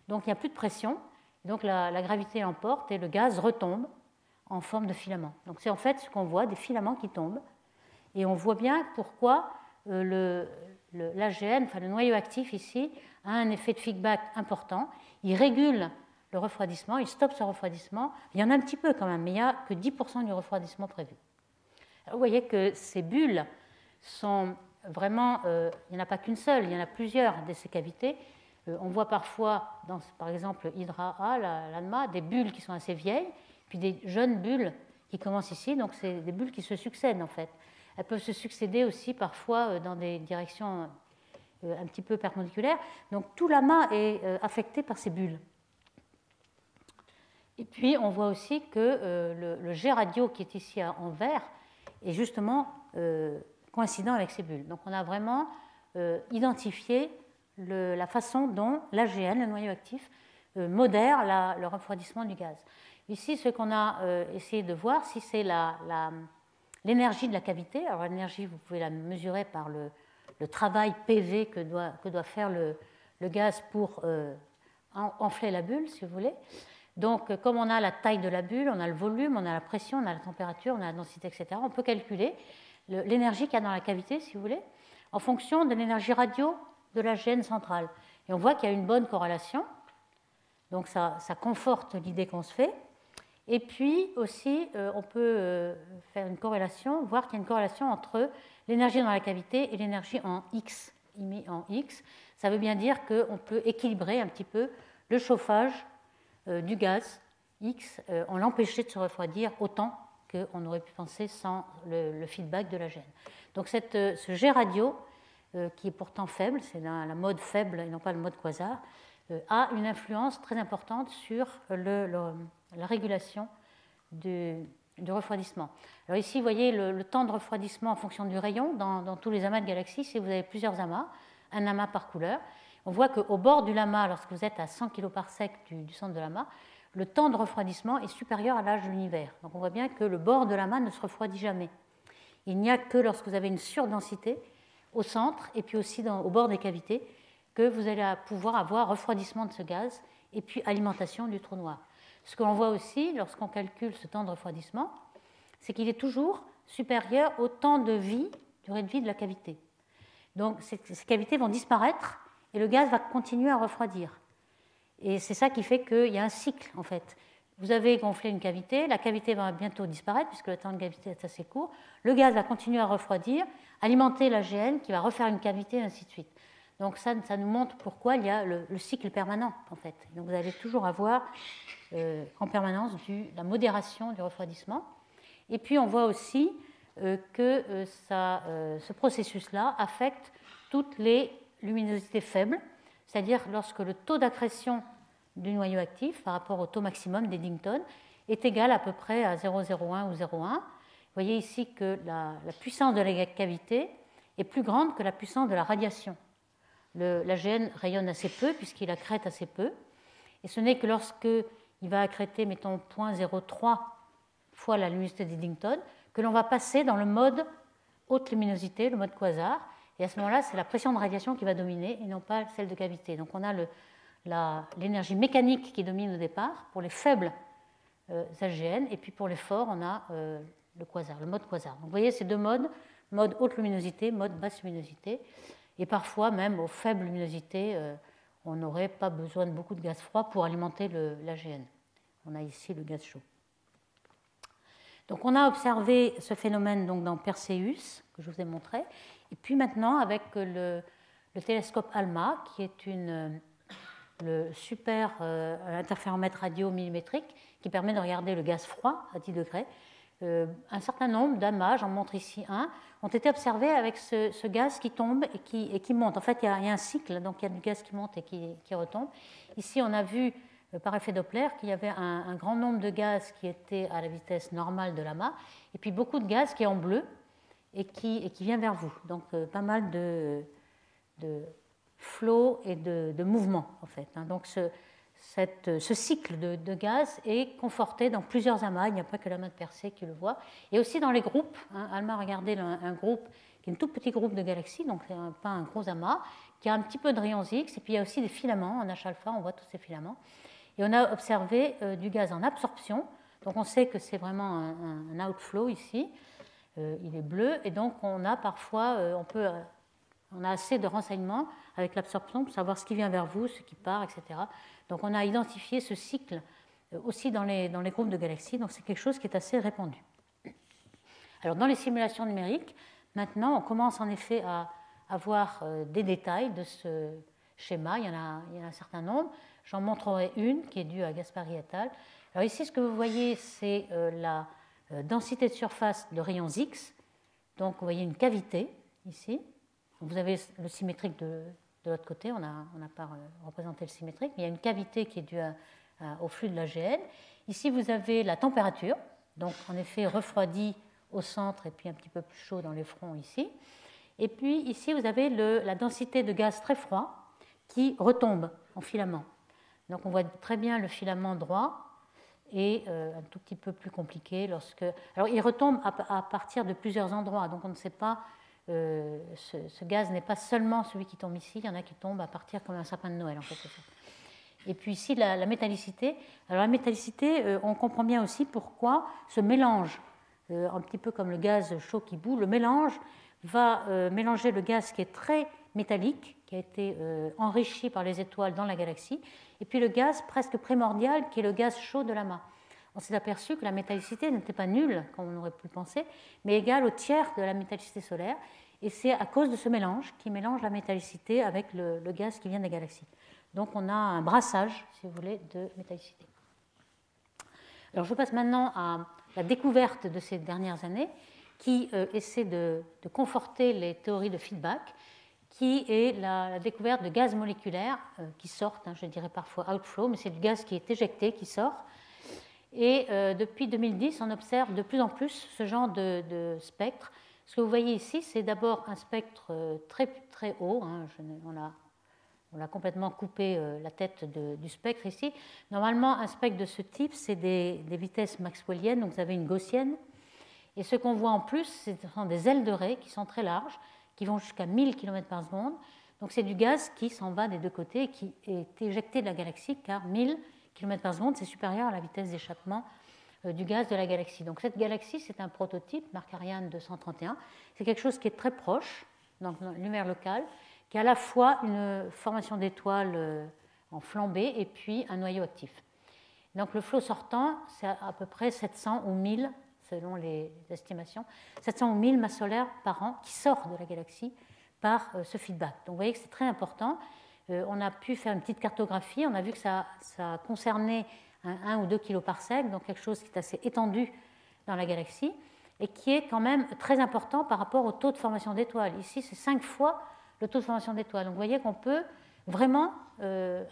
Donc il n'y a plus de pression. Donc la gravité l'emporte et le gaz retombe en forme de filament. Donc c'est en fait ce qu'on voit, des filaments qui tombent. Et on voit bien pourquoi l'AGN, enfin le noyau actif ici, a un effet de feedback important. Il régule le refroidissement, il stoppe ce refroidissement. Il y en a un petit peu quand même, mais il n'y a que 10% du refroidissement prévu. Alors vous voyez que ces bulles sont vraiment, il n'y en a pas qu'une seule, il y en a plusieurs de ces cavités. On voit parfois, par exemple, Hydra A, l'ANMA, des bulles qui sont assez vieilles, puis des jeunes bulles qui commencent ici. Donc c'est des bulles qui se succèdent en fait. Elles peuvent se succéder aussi parfois dans des directions un petit peu perpendiculaires. Donc tout l'amas est affecté par ces bulles. Et puis on voit aussi que le jet radio qui est ici en vert est justement coïncident avec ces bulles. Donc on a vraiment identifié la façon dont l'AGN, le noyau actif, modère le refroidissement du gaz. Ici, ce qu'on a essayé de voir, si c'est l'énergie de la cavité. Alors l'énergie, vous pouvez la mesurer par le travail PV que doit faire le gaz pour enfler la bulle, si vous voulez. Donc, comme on a la taille de la bulle, on a le volume, on a la pression, on a la température, on a la densité, etc., on peut calculer l'énergie qu'il y a dans la cavité, si vous voulez, en fonction de l'énergie radio de la gène centrale. Et on voit qu'il y a une bonne corrélation. Donc, ça conforte l'idée qu'on se fait. Et puis aussi, on peut faire une corrélation, voir qu'il y a une corrélation entre l'énergie dans la cavité et l'énergie en X, émise en X. Ça veut bien dire qu'on peut équilibrer un petit peu le chauffage du gaz X en l'empêcher de se refroidir autant qu'on aurait pu penser sans le feedback de la gène. Donc ce jet radio, qui est pourtant faible, c'est la mode faible et non pas le mode quasar, a une influence très importante sur la régulation du refroidissement. Alors ici, vous voyez le temps de refroidissement en fonction du rayon dans tous les amas de galaxies. Si vous avez plusieurs amas, un amas par couleur, on voit qu'au bord du lama, lorsque vous êtes à 100 kg par sec du centre de l'amas, le temps de refroidissement est supérieur à l'âge de l'univers. Donc on voit bien que le bord de l'amas ne se refroidit jamais. Il n'y a que lorsque vous avez une surdensité au centre et puis aussi au bord des cavités que vous allez pouvoir avoir refroidissement de ce gaz et puis alimentation du trou noir. Ce qu'on voit aussi lorsqu'on calcule ce temps de refroidissement, c'est qu'il est toujours supérieur au temps de vie, durée de vie de la cavité. Donc ces cavités vont disparaître et le gaz va continuer à refroidir. Et c'est ça qui fait qu'il y a un cycle en fait. Vous avez gonflé une cavité, la cavité va bientôt disparaître puisque le temps de cavité est assez court. Le gaz va continuer à refroidir, alimenter l'AGN qui va refaire une cavité et ainsi de suite. Donc ça nous montre pourquoi il y a le cycle permanent, en fait. Donc vous allez toujours avoir en permanence la modération du refroidissement. Et puis on voit aussi que ce processus-là affecte toutes les luminosités faibles, c'est-à-dire lorsque le taux d'accrétion du noyau actif par rapport au taux maximum d'Eddington est égal à peu près à 0,01 ou 0,1. Vous voyez ici que la puissance de la cavité est plus grande que la puissance de la radiation. L'AGN rayonne assez peu puisqu'il accrète assez peu. Et ce n'est que lorsqu'il va accréter, mettons, 0,03 fois la luminosité d'Eddington que l'on va passer dans le mode haute luminosité, le mode quasar. Et à ce moment-là, c'est la pression de radiation qui va dominer et non pas celle de cavité. Donc on a l'énergie mécanique qui domine au départ pour les faibles AGN, et puis pour les forts, on a le quasar, le mode quasar. Donc vous voyez ces deux modes, mode haute luminosité, mode basse luminosité. Et parfois, même aux faibles luminosités, on n'aurait pas besoin de beaucoup de gaz froid pour alimenter l'AGN. On a ici le gaz chaud. Donc on a observé ce phénomène donc, dans Perseus, que je vous ai montré. Et puis maintenant, avec le télescope ALMA, qui est le super interféromètre radio millimétrique, qui permet de regarder le gaz froid à 10 degrés. Un certain nombre d'amas, j'en montre ici un, ont été observés avec ce gaz qui tombe et qui monte. En fait, il y a un cycle, donc il y a du gaz qui monte et qui retombe. Ici, on a vu par effet Doppler qu'il y avait un grand nombre de gaz qui étaient à la vitesse normale de l'amas, et puis beaucoup de gaz qui est en bleu et qui vient vers vous. Donc pas mal de flow et de mouvement, en fait. Donc ce cycle de gaz est conforté dans plusieurs amas. Il n'y a pas que l'amas de Persée qui le voit. Et aussi dans les groupes. Alma a regardé un groupe qui est un tout petit groupe de galaxies, donc pas un gros amas, qui a un petit peu de rayons X. Et puis il y a aussi des filaments en H-alpha, on voit tous ces filaments. Et on a observé du gaz en absorption. Donc on sait que c'est vraiment un outflow ici. Il est bleu. Et donc on a parfois, on a assez de renseignements avec l'absorption pour savoir ce qui vient vers vous, ce qui part, etc. Donc on a identifié ce cycle aussi dans les groupes de galaxies, donc c'est quelque chose qui est assez répandu. Alors dans les simulations numériques, maintenant on commence en effet à avoir des détails de ce schéma, il y en a un certain nombre. J'en montrerai une qui est due à Gaspari et al. Alors ici ce que vous voyez c'est la densité de surface de rayons X, donc vous voyez une cavité ici. Vous avez le symétrique de l'autre côté, on n'a pas représenté le symétrique, mais il y a une cavité qui est due au flux de l'AGN. Ici, vous avez la température, donc en effet refroidi au centre et puis un petit peu plus chaud dans les fronts ici. Et puis ici, vous avez la densité de gaz très froid qui retombe en filament. Donc on voit très bien le filament droit et un tout petit peu plus compliqué lorsque... Alors il retombe à partir de plusieurs endroits, donc on ne sait pas... ce gaz n'est pas seulement celui qui tombe ici, il y en a qui tombent à partir comme un sapin de Noël en quelque sorte. Et puis ici la métallicité. Alors la métallicité, on comprend bien aussi pourquoi ce mélange, un petit peu comme le gaz chaud qui bout, le mélange va mélanger le gaz qui est très métallique, qui a été enrichi par les étoiles dans la galaxie, et puis le gaz presque primordial qui est le gaz chaud de l'amas. On s'est aperçu que la métallicité n'était pas nulle, comme on aurait pu le penser, mais égale au tiers de la métallicité solaire. Et c'est à cause de ce mélange qui mélange la métallicité avec le gaz qui vient des galaxies. Donc on a un brassage, si vous voulez, de métallicité. Alors je passe maintenant à la découverte de ces dernières années qui essaie de conforter les théories de feedback, qui est la découverte de gaz moléculaires qui sortent, je dirais parfois outflow, mais c'est du gaz qui est éjecté, qui sort. Et depuis 2010, on observe de plus en plus ce genre de spectre. Ce que vous voyez ici, c'est d'abord un spectre très, très haut. On a complètement coupé la tête du spectre ici. Normalement, un spectre de ce type, c'est des vitesses maxwelliennes, donc vous avez une gaussienne. Et ce qu'on voit en plus, ce sont des ailes de raie qui sont très larges, qui vont jusqu'à 1000 km par seconde. Donc c'est du gaz qui s'en va des deux côtés et qui est éjecté de la galaxie, car 1000 km par seconde, c'est supérieur à la vitesse d'échappement du gaz de la galaxie. Donc cette galaxie, c'est un prototype, Markarian 231. C'est quelque chose qui est très proche, dans une lumière locale, qui a à la fois une formation d'étoiles en flambée et puis un noyau actif. Donc le flot sortant, c'est à peu près 700 ou 1000, selon les estimations, 700 ou 1000 masses solaires par an qui sortent de la galaxie par ce feedback. Donc vous voyez que c'est très important. On a pu faire une petite cartographie, on a vu que ça concernait 1 ou 2 kiloparsecs, donc quelque chose qui est assez étendu dans la galaxie, et qui est quand même très important par rapport au taux de formation d'étoiles. Ici, c'est 5 fois le taux de formation d'étoiles. Donc vous voyez qu'on peut vraiment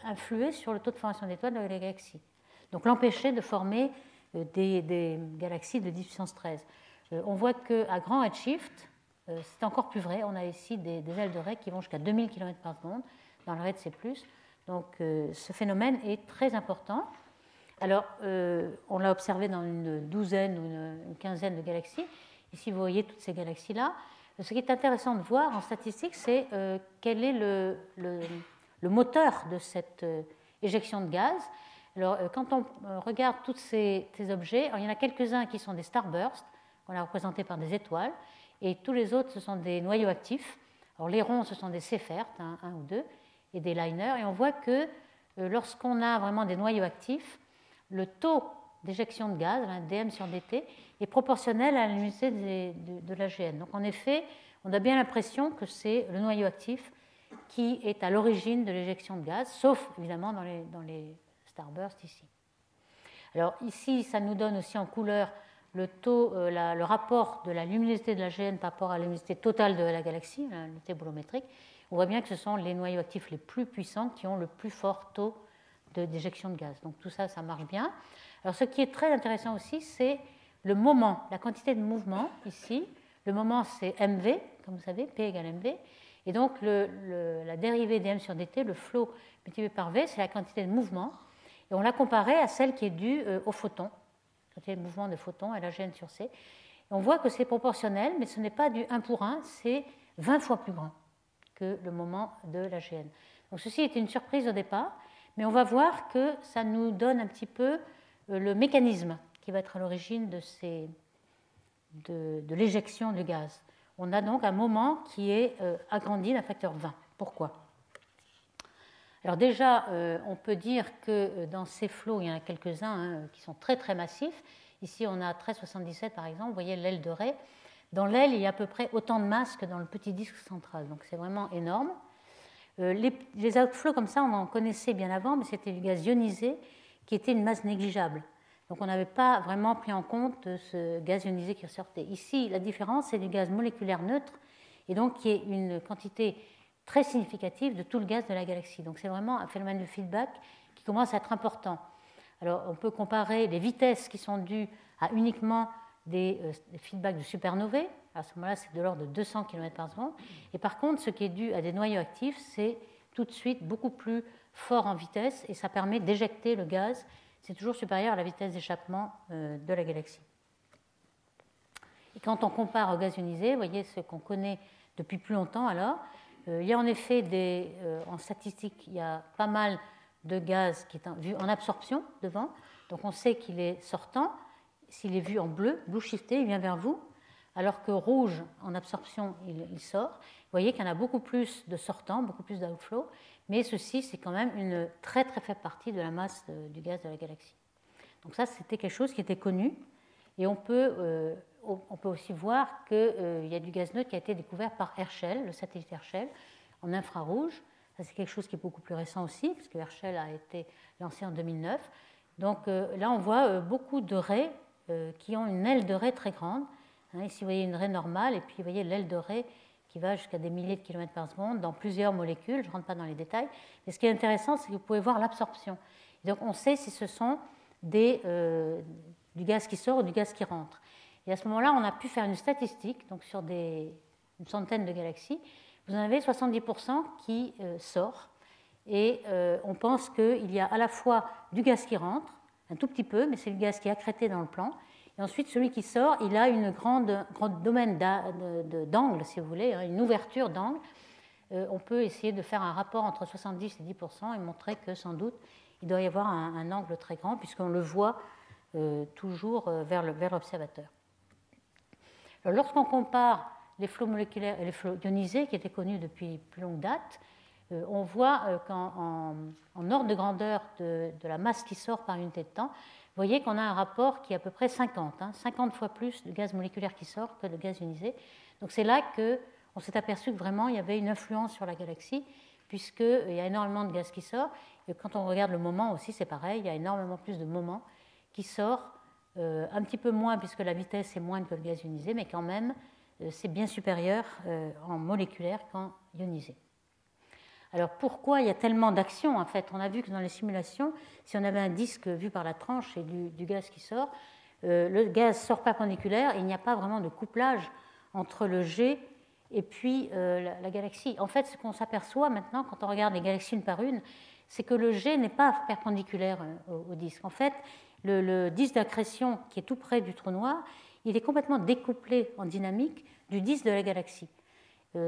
influer sur le taux de formation d'étoiles de la galaxie. Donc l'empêcher de former des galaxies de 10 puissance 13. On voit qu'à grand redshift, c'est encore plus vrai, on a ici des ailes de raie qui vont jusqu'à 2000 km par seconde dans le RED C+. Donc ce phénomène est très important. Alors, on l'a observé dans une douzaine ou une quinzaine de galaxies. Ici, vous voyez toutes ces galaxies-là. Ce qui est intéressant de voir en statistique, c'est quel est le moteur de cette éjection de gaz. Alors, quand on regarde tous ces objets, alors, il y en a quelques-uns qui sont des starbursts, qu'on a représentés par des étoiles, et tous les autres, ce sont des noyaux actifs. Alors, les ronds, ce sont des Seyfert, un ou deux, et des liners. Et on voit que lorsqu'on a vraiment des noyaux actifs, le taux d'éjection de gaz, dm sur dt, est proportionnel à la luminosité de l'AGN. Donc en effet, on a bien l'impression que c'est le noyau actif qui est à l'origine de l'éjection de gaz, sauf évidemment dans les starbursts ici. Alors ici, ça nous donne aussi en couleur le rapport de la luminosité de l'AGN par rapport à la luminosité totale de la galaxie, la luminosité bolométrique. On voit bien que ce sont les noyaux actifs les plus puissants qui ont le plus fort taux d'éjection de gaz. Donc tout ça, ça marche bien. Alors ce qui est très intéressant aussi, c'est le moment, la quantité de mouvement ici. Le moment, c'est mv, comme vous savez, P égale mv. Et donc la dérivée dm sur dt, le flot multiplié par v, c'est la quantité de mouvement. Et on l'a comparée à celle qui est due au photon, la quantité de mouvement de photons à la gn sur c. Et on voit que c'est proportionnel, mais ce n'est pas du 1 pour 1, c'est 20 fois plus grand que le moment de la gn. Donc ceci était une surprise au départ. Mais on va voir que ça nous donne un petit peu le mécanisme qui va être à l'origine de l'éjection du gaz. On a donc un moment qui est agrandi d'un facteur 20. Pourquoi? Alors déjà, on peut dire que dans ces flots, il y en a quelques-uns qui sont très très massifs. Ici, on a 1377 par exemple, vous voyez l'aile de raie. Dans l'aile, il y a à peu près autant de masse que dans le petit disque central, donc c'est vraiment énorme. Les outflows comme ça, on en connaissait bien avant, mais c'était du gaz ionisé qui était une masse négligeable. Donc on n'avait pas vraiment pris en compte ce gaz ionisé qui ressortait. Ici, la différence, c'est du gaz moléculaire neutre, et donc qui est une quantité très significative de tout le gaz de la galaxie. Donc c'est vraiment un phénomène de feedback qui commence à être important. Alors on peut comparer les vitesses qui sont dues à uniquement des feedbacks de supernovae. À ce moment-là, c'est de l'ordre de 200 km par seconde. Et par contre, ce qui est dû à des noyaux actifs, c'est tout de suite beaucoup plus fort en vitesse et ça permet d'éjecter le gaz. C'est toujours supérieur à la vitesse d'échappement de la galaxie. Et quand on compare au gaz ionisé, vous voyez ce qu'on connaît depuis plus longtemps alors, il y a en effet en statistique, il y a pas mal de gaz qui est vu en absorption devant. Donc on sait qu'il est sortant. S'il est vu en bleu, blue shifté, il vient vers vous. Alors que rouge, en absorption, il sort. Vous voyez qu'il y en a beaucoup plus de sortants, beaucoup plus d'outflow, mais ceci, c'est quand même une très très faible partie de la masse du gaz de la galaxie. Donc ça, c'était quelque chose qui était connu, et on peut aussi voir qu'il y a du gaz neutre qui a été découvert par Herschel, le satellite Herschel, en infrarouge. Ça, c'est quelque chose qui est beaucoup plus récent aussi, puisque Herschel a été lancé en 2009. Donc là, on voit beaucoup de raies qui ont une aile de raie très grande. Ici, vous voyez une raie normale, et puis vous voyez l'aile de raie qui va jusqu'à des milliers de kilomètres par seconde dans plusieurs molécules. Je ne rentre pas dans les détails. Mais ce qui est intéressant, c'est que vous pouvez voir l'absorption. Donc, on sait si ce sont du gaz qui sort ou du gaz qui rentre. Et à ce moment-là, on a pu faire une statistique, donc sur une centaine de galaxies. Vous en avez 70% qui sort. Et on pense qu'il y a à la fois du gaz qui rentre, un tout petit peu, mais c'est le gaz qui est accrété dans le plan. Et ensuite, celui qui sort, il a une grande domaine d'angle, si vous voulez, une ouverture d'angle. On peut essayer de faire un rapport entre 70 et 10% et montrer que, sans doute, il doit y avoir un angle très grand, puisqu'on le voit toujours vers l'observateur. Lorsqu'on compare les flots moléculaires et les flots ionisés, qui étaient connus depuis plus longue date, on voit qu'en ordre de grandeur de la masse qui sort par unité de temps, vous voyez qu'on a un rapport qui est à peu près 50, 50 fois plus de gaz moléculaire qui sort que de gaz ionisé. Donc c'est là on s'est aperçu que vraiment il y avait une influence sur la galaxie, puisqu'il y a énormément de gaz qui sort. Et quand on regarde le moment aussi, c'est pareil, il y a énormément plus de moments qui sortent, un petit peu moins puisque la vitesse est moindre que le gaz ionisé, mais quand même, c'est bien supérieur en moléculaire qu'en ionisé. Alors pourquoi il y a tellement d'actions en fait? On a vu que dans les simulations, si on avait un disque vu par la tranche et du gaz qui sort, le gaz sort perpendiculaire et il n'y a pas vraiment de couplage entre le jet et puis la galaxie. En fait, ce qu'on s'aperçoit maintenant quand on regarde les galaxies une par une, c'est que le jet n'est pas perpendiculaire au disque. En fait, le disque d'accrétion qui est tout près du trou noir, il est complètement découplé en dynamique du disque de la galaxie.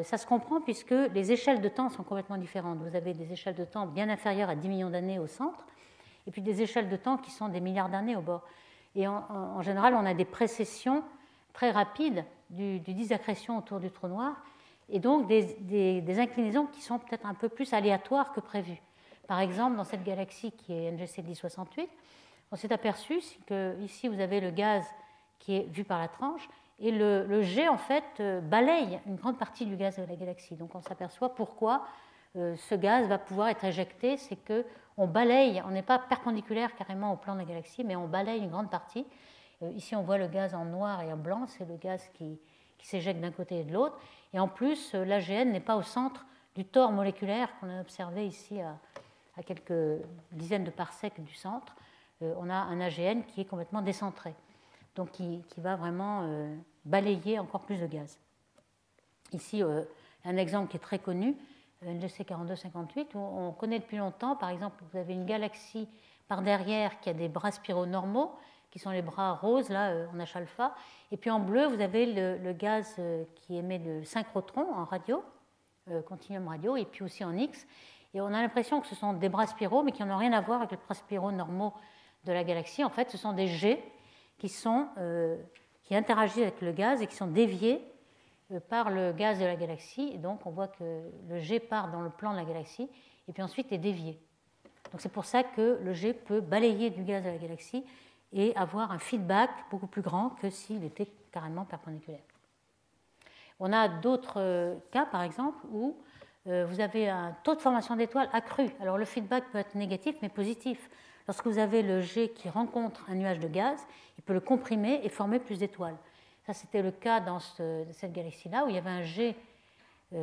Ça se comprend puisque les échelles de temps sont complètement différentes. Vous avez des échelles de temps bien inférieures à 10 millions d'années au centre, et puis des échelles de temps qui sont des milliards d'années au bord. Et en général, on a des précessions très rapides du disque d'accrétion autour du trou noir, et donc des inclinaisons qui sont peut-être un peu plus aléatoires que prévu. Par exemple, dans cette galaxie qui est NGC 1068, on s'est aperçu que ici vous avez le gaz qui est vu par la tranche, et le jet, en fait, balaye une grande partie du gaz de la galaxie. Donc on s'aperçoit pourquoi ce gaz va pouvoir être éjecté, c'est qu'on balaye, on n'est pas perpendiculaire carrément au plan de la galaxie, mais on balaye une grande partie. Ici, on voit le gaz en noir et en blanc, c'est le gaz qui s'éjecte d'un côté et de l'autre. Et en plus, l'AGN n'est pas au centre du tore moléculaire qu'on a observé ici à quelques dizaines de parsecs du centre. On a un AGN qui est complètement décentré, donc qui va vraiment balayer encore plus de gaz. Ici, un exemple qui est très connu, NGC 4258, où on connaît depuis longtemps, par exemple, vous avez une galaxie par derrière qui a des bras spiraux normaux, qui sont les bras roses, là, en H alpha, et puis en bleu, vous avez le gaz qui émet le synchrotron en radio, continuum radio, et puis aussi en X, et on a l'impression que ce sont des bras spiraux, mais qui n'ont rien à voir avec les bras spiraux normaux de la galaxie. En fait, ce sont des jets qui interagissent avec le gaz et qui sont déviés par le gaz de la galaxie. Et donc, on voit que le jet part dans le plan de la galaxie et puis ensuite est dévié. Donc, c'est pour ça que le jet peut balayer du gaz de la galaxie et avoir un feedback beaucoup plus grand que s'il était carrément perpendiculaire. On a d'autres cas, par exemple, où vous avez un taux de formation d'étoiles accru. Alors, le feedback peut être négatif, mais positif. Lorsque vous avez le jet qui rencontre un nuage de gaz, il peut le comprimer et former plus d'étoiles. Ça, c'était le cas dans cette galaxie-là, où il y avait un jet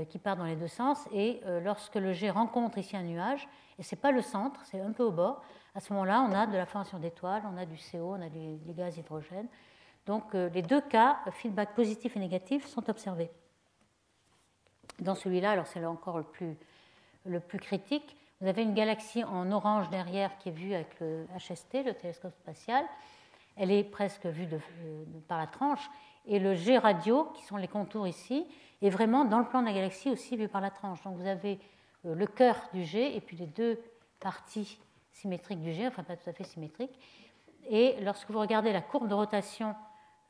qui part dans les deux sens, et lorsque le jet rencontre ici un nuage, et ce n'est pas le centre, c'est un peu au bord, à ce moment-là, on a de la formation d'étoiles, on a du CO, on a des gaz hydrogène. Donc, les deux cas, feedback positif et négatif, sont observés. Dans celui-là, alors c'est là encore le plus critique, vous avez une galaxie en orange derrière qui est vue avec le HST, le télescope spatial. Elle est presque vue par la tranche. Et le jet radio, qui sont les contours ici, est vraiment dans le plan de la galaxie aussi vu par la tranche. Donc vous avez le cœur du jet et puis les deux parties symétriques du jet, enfin pas tout à fait symétriques. Et lorsque vous regardez la courbe de rotation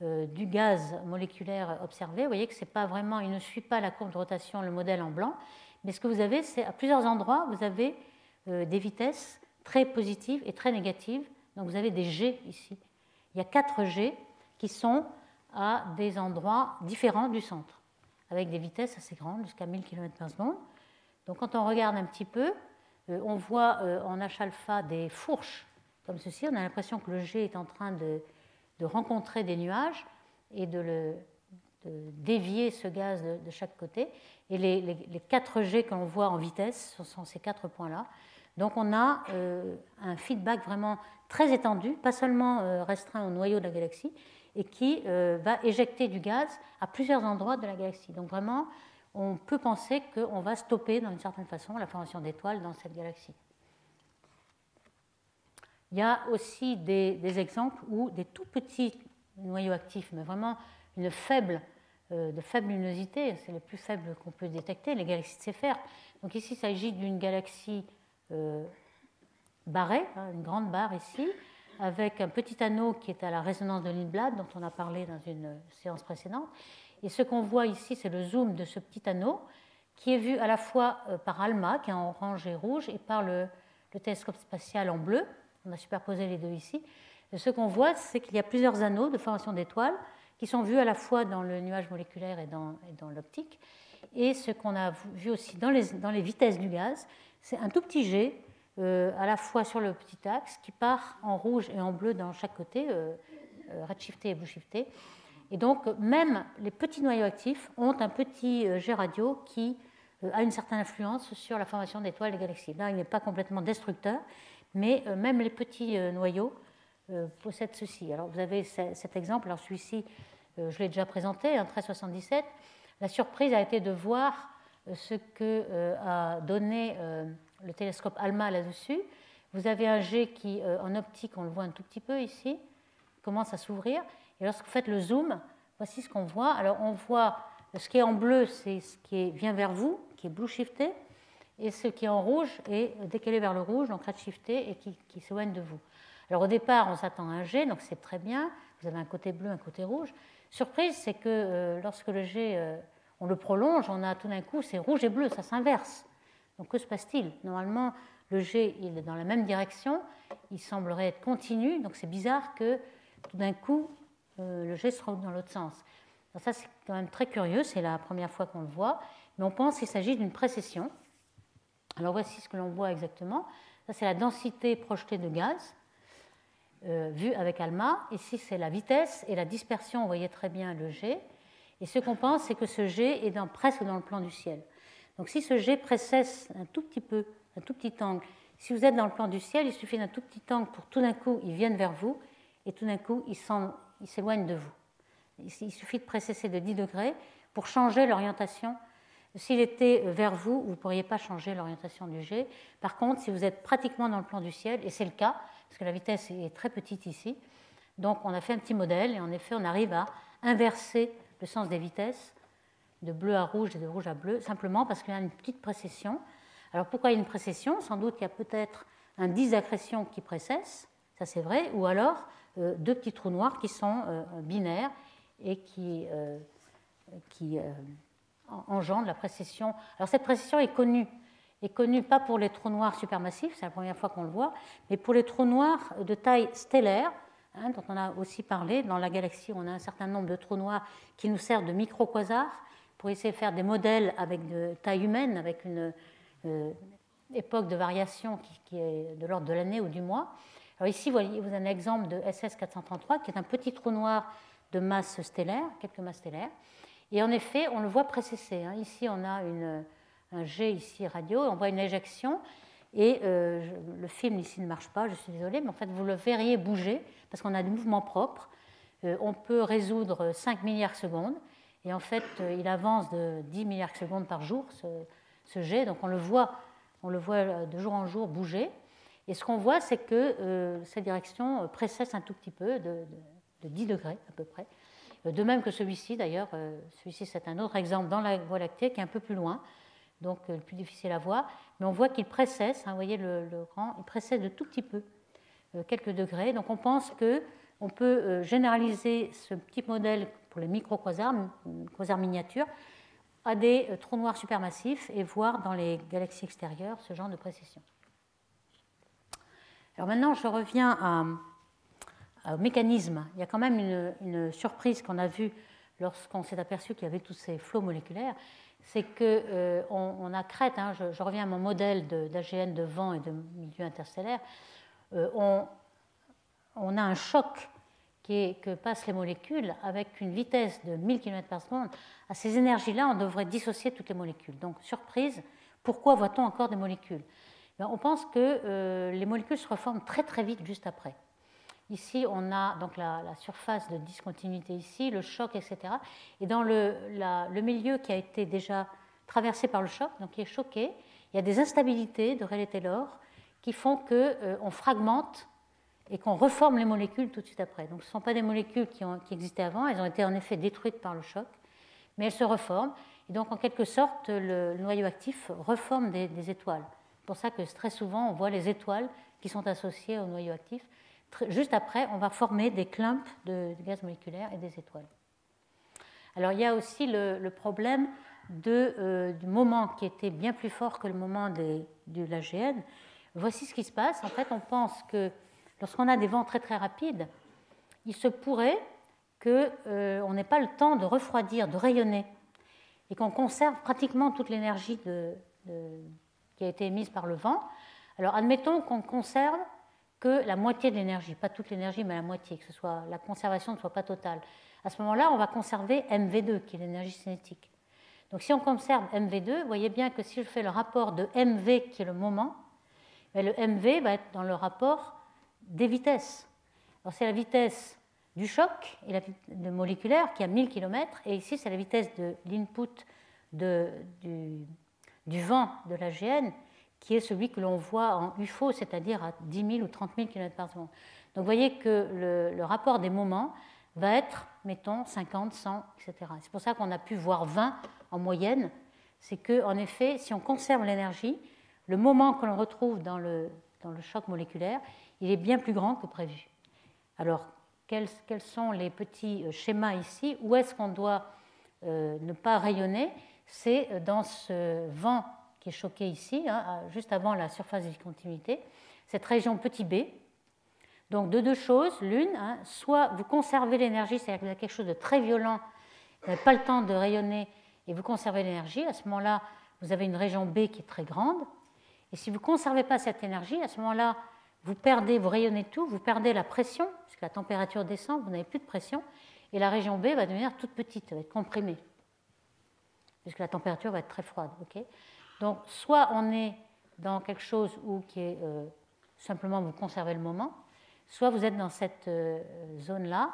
du gaz moléculaire observé, vous voyez que c'est pas vraiment, il ne suit pas la courbe de rotation, le modèle en blanc. Mais ce que vous avez, c'est à plusieurs endroits, vous avez des vitesses très positives et très négatives. Donc vous avez des jets ici. Il y a 4 jets qui sont à des endroits différents du centre, avec des vitesses assez grandes, jusqu'à 1000 km par seconde. Donc quand on regarde un petit peu, on voit en H alpha des fourches comme ceci. On a l'impression que le jet est en train de rencontrer des nuages et de dévier ce gaz de chaque côté. Et les 4 jets que l'on voit en vitesse, ce sont ces 4 points-là. Donc on a un feedback vraiment très étendu, pas seulement restreint au noyau de la galaxie, et qui va éjecter du gaz à plusieurs endroits de la galaxie. Donc vraiment, on peut penser qu'on va stopper d'une certaine façon la formation d'étoiles dans cette galaxie. Il y a aussi des exemples où des tout petits noyaux actifs, mais vraiment de faible luminosité, c'est le plus faible qu'on peut détecter, les galaxies de Seyfert. Donc ici, il s'agit d'une galaxie barrée, une grande barre ici, avec un petit anneau qui est à la résonance de Lindblad, dont on a parlé dans une séance précédente. Et ce qu'on voit ici, c'est le zoom de ce petit anneau, qui est vu à la fois par ALMA, qui est en orange et rouge, et par le télescope spatial en bleu. On a superposé les deux ici. Et ce qu'on voit, c'est qu'il y a plusieurs anneaux de formation d'étoiles qui sont vus à la fois dans le nuage moléculaire et dans l'optique. Et ce qu'on a vu aussi dans les vitesses du gaz, c'est un tout petit jet, à la fois sur le petit axe, qui part en rouge et en bleu dans chaque côté, redshifté et blueshifté. Et donc, même les petits noyaux actifs ont un petit jet radio qui a une certaine influence sur la formation d'étoiles et de galaxies. Là, il n'est pas complètement destructeur, mais même les petits noyaux possèdent ceci. Alors, vous avez cet exemple. Alors, celui-ci, je l'ai déjà présenté, 1377. La surprise a été de voir ce que a donné le télescope ALMA là-dessus. Vous avez un jet qui, en optique, on le voit un tout petit peu ici, commence à s'ouvrir. Et lorsque vous faites le zoom, voici ce qu'on voit. Alors, on voit ce qui est en bleu, c'est ce qui vient vers vous, qui est blue shifté, et ce qui est en rouge est décalé vers le rouge, donc red shifté, et qui s'éloigne de vous. Alors, au départ, on s'attend à un jet, donc c'est très bien. Vous avez un côté bleu, un côté rouge. Surprise, c'est que lorsque le jet, on le prolonge, on a tout d'un coup, c'est rouge et bleu, ça s'inverse. Donc, que se passe-t-il? Normalement, le jet, il est dans la même direction, il semblerait être continu, donc c'est bizarre que tout d'un coup, le jet se rend dans l'autre sens. Alors ça, c'est quand même très curieux, c'est la première fois qu'on le voit, mais on pense qu'il s'agit d'une précession. Alors voici ce que l'on voit exactement. Ça, c'est la densité projetée de gaz, vue avec ALMA. Ici, c'est la vitesse et la dispersion, vous voyez très bien le jet. Et ce qu'on pense, c'est que ce jet est presque dans le plan du ciel. Donc si ce jet précesse un tout petit peu, un tout petit angle, si vous êtes dans le plan du ciel, il suffit d'un tout petit angle pour tout d'un coup, ils viennent vers vous, et tout d'un coup, ils s'éloignent de vous. Il suffit de précesser de 10 degrés pour changer l'orientation. S'il était vers vous, vous ne pourriez pas changer l'orientation du jet. Par contre, si vous êtes pratiquement dans le plan du ciel, et c'est le cas, parce que la vitesse est très petite ici, donc on a fait un petit modèle, et en effet, on arrive à inverser le sens des vitesses, de bleu à rouge et de rouge à bleu, simplement parce qu'il y a une petite précession. Alors pourquoi il y a une précession? Sans doute qu'il y a peut-être un disque d'accrétion qui précesse, ça c'est vrai, ou alors deux petits trous noirs qui sont binaires et qui engendrent la précession. Alors cette précession est connue pas pour les trous noirs supermassifs, c'est la première fois qu'on le voit, mais pour les trous noirs de taille stellaire, dont on a aussi parlé. Dans la galaxie, on a un certain nombre de trous noirs qui nous servent de micro-quasars pour essayer de faire des modèles avec de taille humaine, avec une époque de variation qui est de l'ordre de l'année ou du mois. Alors ici, vous avez un exemple de SS433, qui est un petit trou noir de masse stellaire, quelques masses stellaires. Et en effet, on le voit précesser. Ici, on a un jet ici radio, on voit une éjection. Et le film ici ne marche pas, je suis désolée, mais en fait, vous le verriez bouger, parce qu'on a des mouvements propres. On peut résoudre 5 milliards de secondes. Et en fait, il avance de 10 milliards de secondes par jour, ce jet. Donc on le voit de jour en jour bouger. Et ce qu'on voit, c'est que cette direction précesse un tout petit peu, de 10 degrés à peu près. De même que celui-ci, d'ailleurs, celui-ci c'est un autre exemple dans la Voie lactée qui est un peu plus loin, donc plus difficile à voir. Mais on voit qu'il précesse, vous voyez le grand, il précesse de tout petit peu, quelques degrés. Donc on pense qu'on peut généraliser ce petit modèle pour les micro-quasars, quasars miniatures, à des trous noirs supermassifs et voir dans les galaxies extérieures ce genre de précession. Alors maintenant, je reviens au mécanisme. Il y a quand même une surprise qu'on a vue lorsqu'on s'est aperçu qu'il y avait tous ces flots moléculaires, c'est qu'on a crête, je reviens à mon modèle d'AGN de vent et de milieu interstellaire, on a un choc que passent les molécules avec une vitesse de 1000 km par seconde. À ces énergies-là, on devrait dissocier toutes les molécules. Donc, surprise, pourquoi voit-on encore des molécules? On pense que les molécules se reforment très très vite juste après. Ici, on a donc la surface de discontinuité ici, le choc, etc. Et dans le milieu qui a été déjà traversé par le choc, donc qui est choqué, il y a des instabilités de Rayleigh-Taylor qui font qu'on fragmente et qu'on reforme les molécules tout de suite après. Donc ce ne sont pas des molécules qui existaient avant, elles ont été en effet détruites par le choc, mais elles se reforment. Et donc en quelque sorte, le noyau actif reforme des étoiles. C'est pour ça que très souvent, on voit les étoiles qui sont associées au noyau actif. Juste après, on va former des clumps de gaz moléculaire et des étoiles. Alors, il y a aussi le problème du moment qui était bien plus fort que le moment de l'AGN. Voici ce qui se passe. En fait, on pense que lorsqu'on a des vents très très rapides, il se pourrait qu'on n'ait pas le temps de refroidir, de rayonner. et qu'on conserve pratiquement toute l'énergie qui a été émise par le vent. Alors admettons qu'on conserve que la moitié de l'énergie, pas toute l'énergie, mais la moitié, que la conservation ne soit pas totale. À ce moment-là, on va conserver mv2, qui est l'énergie cinétique. Donc si on conserve mv2, vous voyez bien que si je fais le rapport de mv, qui est le moment, le mv va être dans le rapport des vitesses. Alors c'est la vitesse du choc et le moléculaire qui a 1000 km, et ici c'est la vitesse de l'input du vent de l'AGN, qui est celui que l'on voit en UFO, c'est-à-dire à 10 000 ou 30 000 km par seconde. Donc vous voyez que le rapport des moments va être, mettons, 50, 100, etc. C'est pour ça qu'on a pu voir 20 en moyenne. C'est qu'en effet, si on conserve l'énergie, le moment que l'on retrouve dans le choc moléculaire, il est bien plus grand que prévu. Alors, quels sont les petits schémas ici? Où est-ce qu'on doit ne pas rayonner? C'est dans ce vent qui est choqué ici, juste avant la surface de discontinuité, cette région petit b. Donc, de deux choses, l'une, soit vous conservez l'énergie, c'est-à-dire que vous avez quelque chose de très violent, vous n'avez pas le temps de rayonner et vous conservez l'énergie, à ce moment-là, vous avez une région B qui est très grande. Et si vous ne conservez pas cette énergie, à ce moment-là, vous rayonnez tout, vous perdez la pression, puisque la température descend, vous n'avez plus de pression, et la région B va devenir toute petite, va être comprimée, puisque la température va être très froide. Okay. Donc, soit on est dans quelque chose qui est simplement vous conservez le moment, soit vous êtes dans cette zone-là,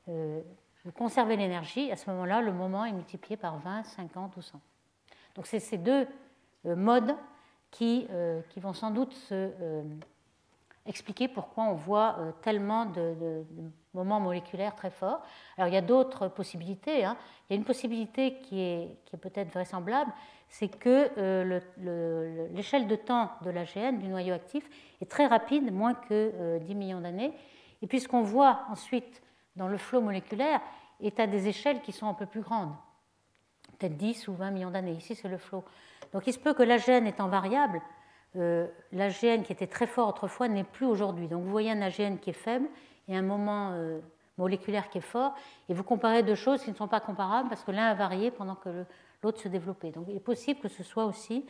vous conservez l'énergie, à ce moment-là, le moment est multiplié par 20, 50 ou 100. Donc, c'est ces deux modes qui vont sans doute expliquer pourquoi on voit tellement de moments moléculaires très forts. Alors, il y a d'autres possibilités. Il y a une possibilité qui est peut-être vraisemblable, c'est que l'échelle de temps de l'AGN, du noyau actif, est très rapide, moins que 10 millions d'années. Et puis, ce qu'on voit ensuite dans le flot moléculaire est à des échelles qui sont un peu plus grandes, peut-être 10 ou 20 millions d'années. Ici, c'est le flot. Donc, il se peut que l'AGN étant variable, l'AGN qui était très fort autrefois n'est plus aujourd'hui. Donc vous voyez un AGN qui est faible et un moment moléculaire qui est fort, et vous comparez deux choses qui ne sont pas comparables parce que l'un a varié pendant que l'autre se développait. Donc il est possible que ce soit aussi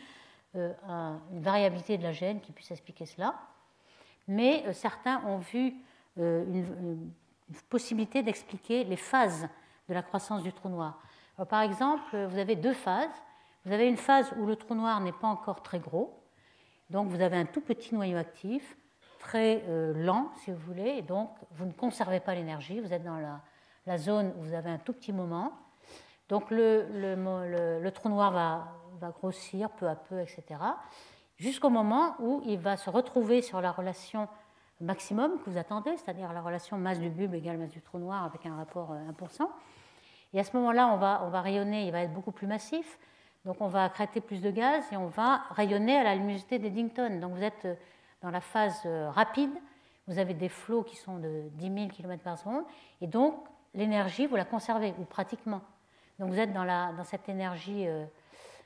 une variabilité de l'AGN qui puisse expliquer cela. Mais certains ont vu une possibilité d'expliquer les phases de la croissance du trou noir. Alors, par exemple, vous avez deux phases. Vous avez une phase où le trou noir n'est pas encore très gros. Donc vous avez un tout petit noyau actif, très lent si vous voulez, et donc vous ne conservez pas l'énergie, vous êtes dans la zone où vous avez un tout petit moment. Donc le trou noir va grossir peu à peu, etc., jusqu'au moment où il va se retrouver sur la relation maximum que vous attendez, c'est-à-dire la relation masse du bulbe égale masse du trou noir avec un rapport 1%. Et à ce moment-là, on va rayonner, il va être beaucoup plus massif. Donc on va accréter plus de gaz et on va rayonner à la luminosité d'Eddington. Donc vous êtes dans la phase rapide, vous avez des flots qui sont de 10 000 km par seconde, et donc l'énergie, vous la conservez, ou pratiquement. Donc vous êtes dans cette énergie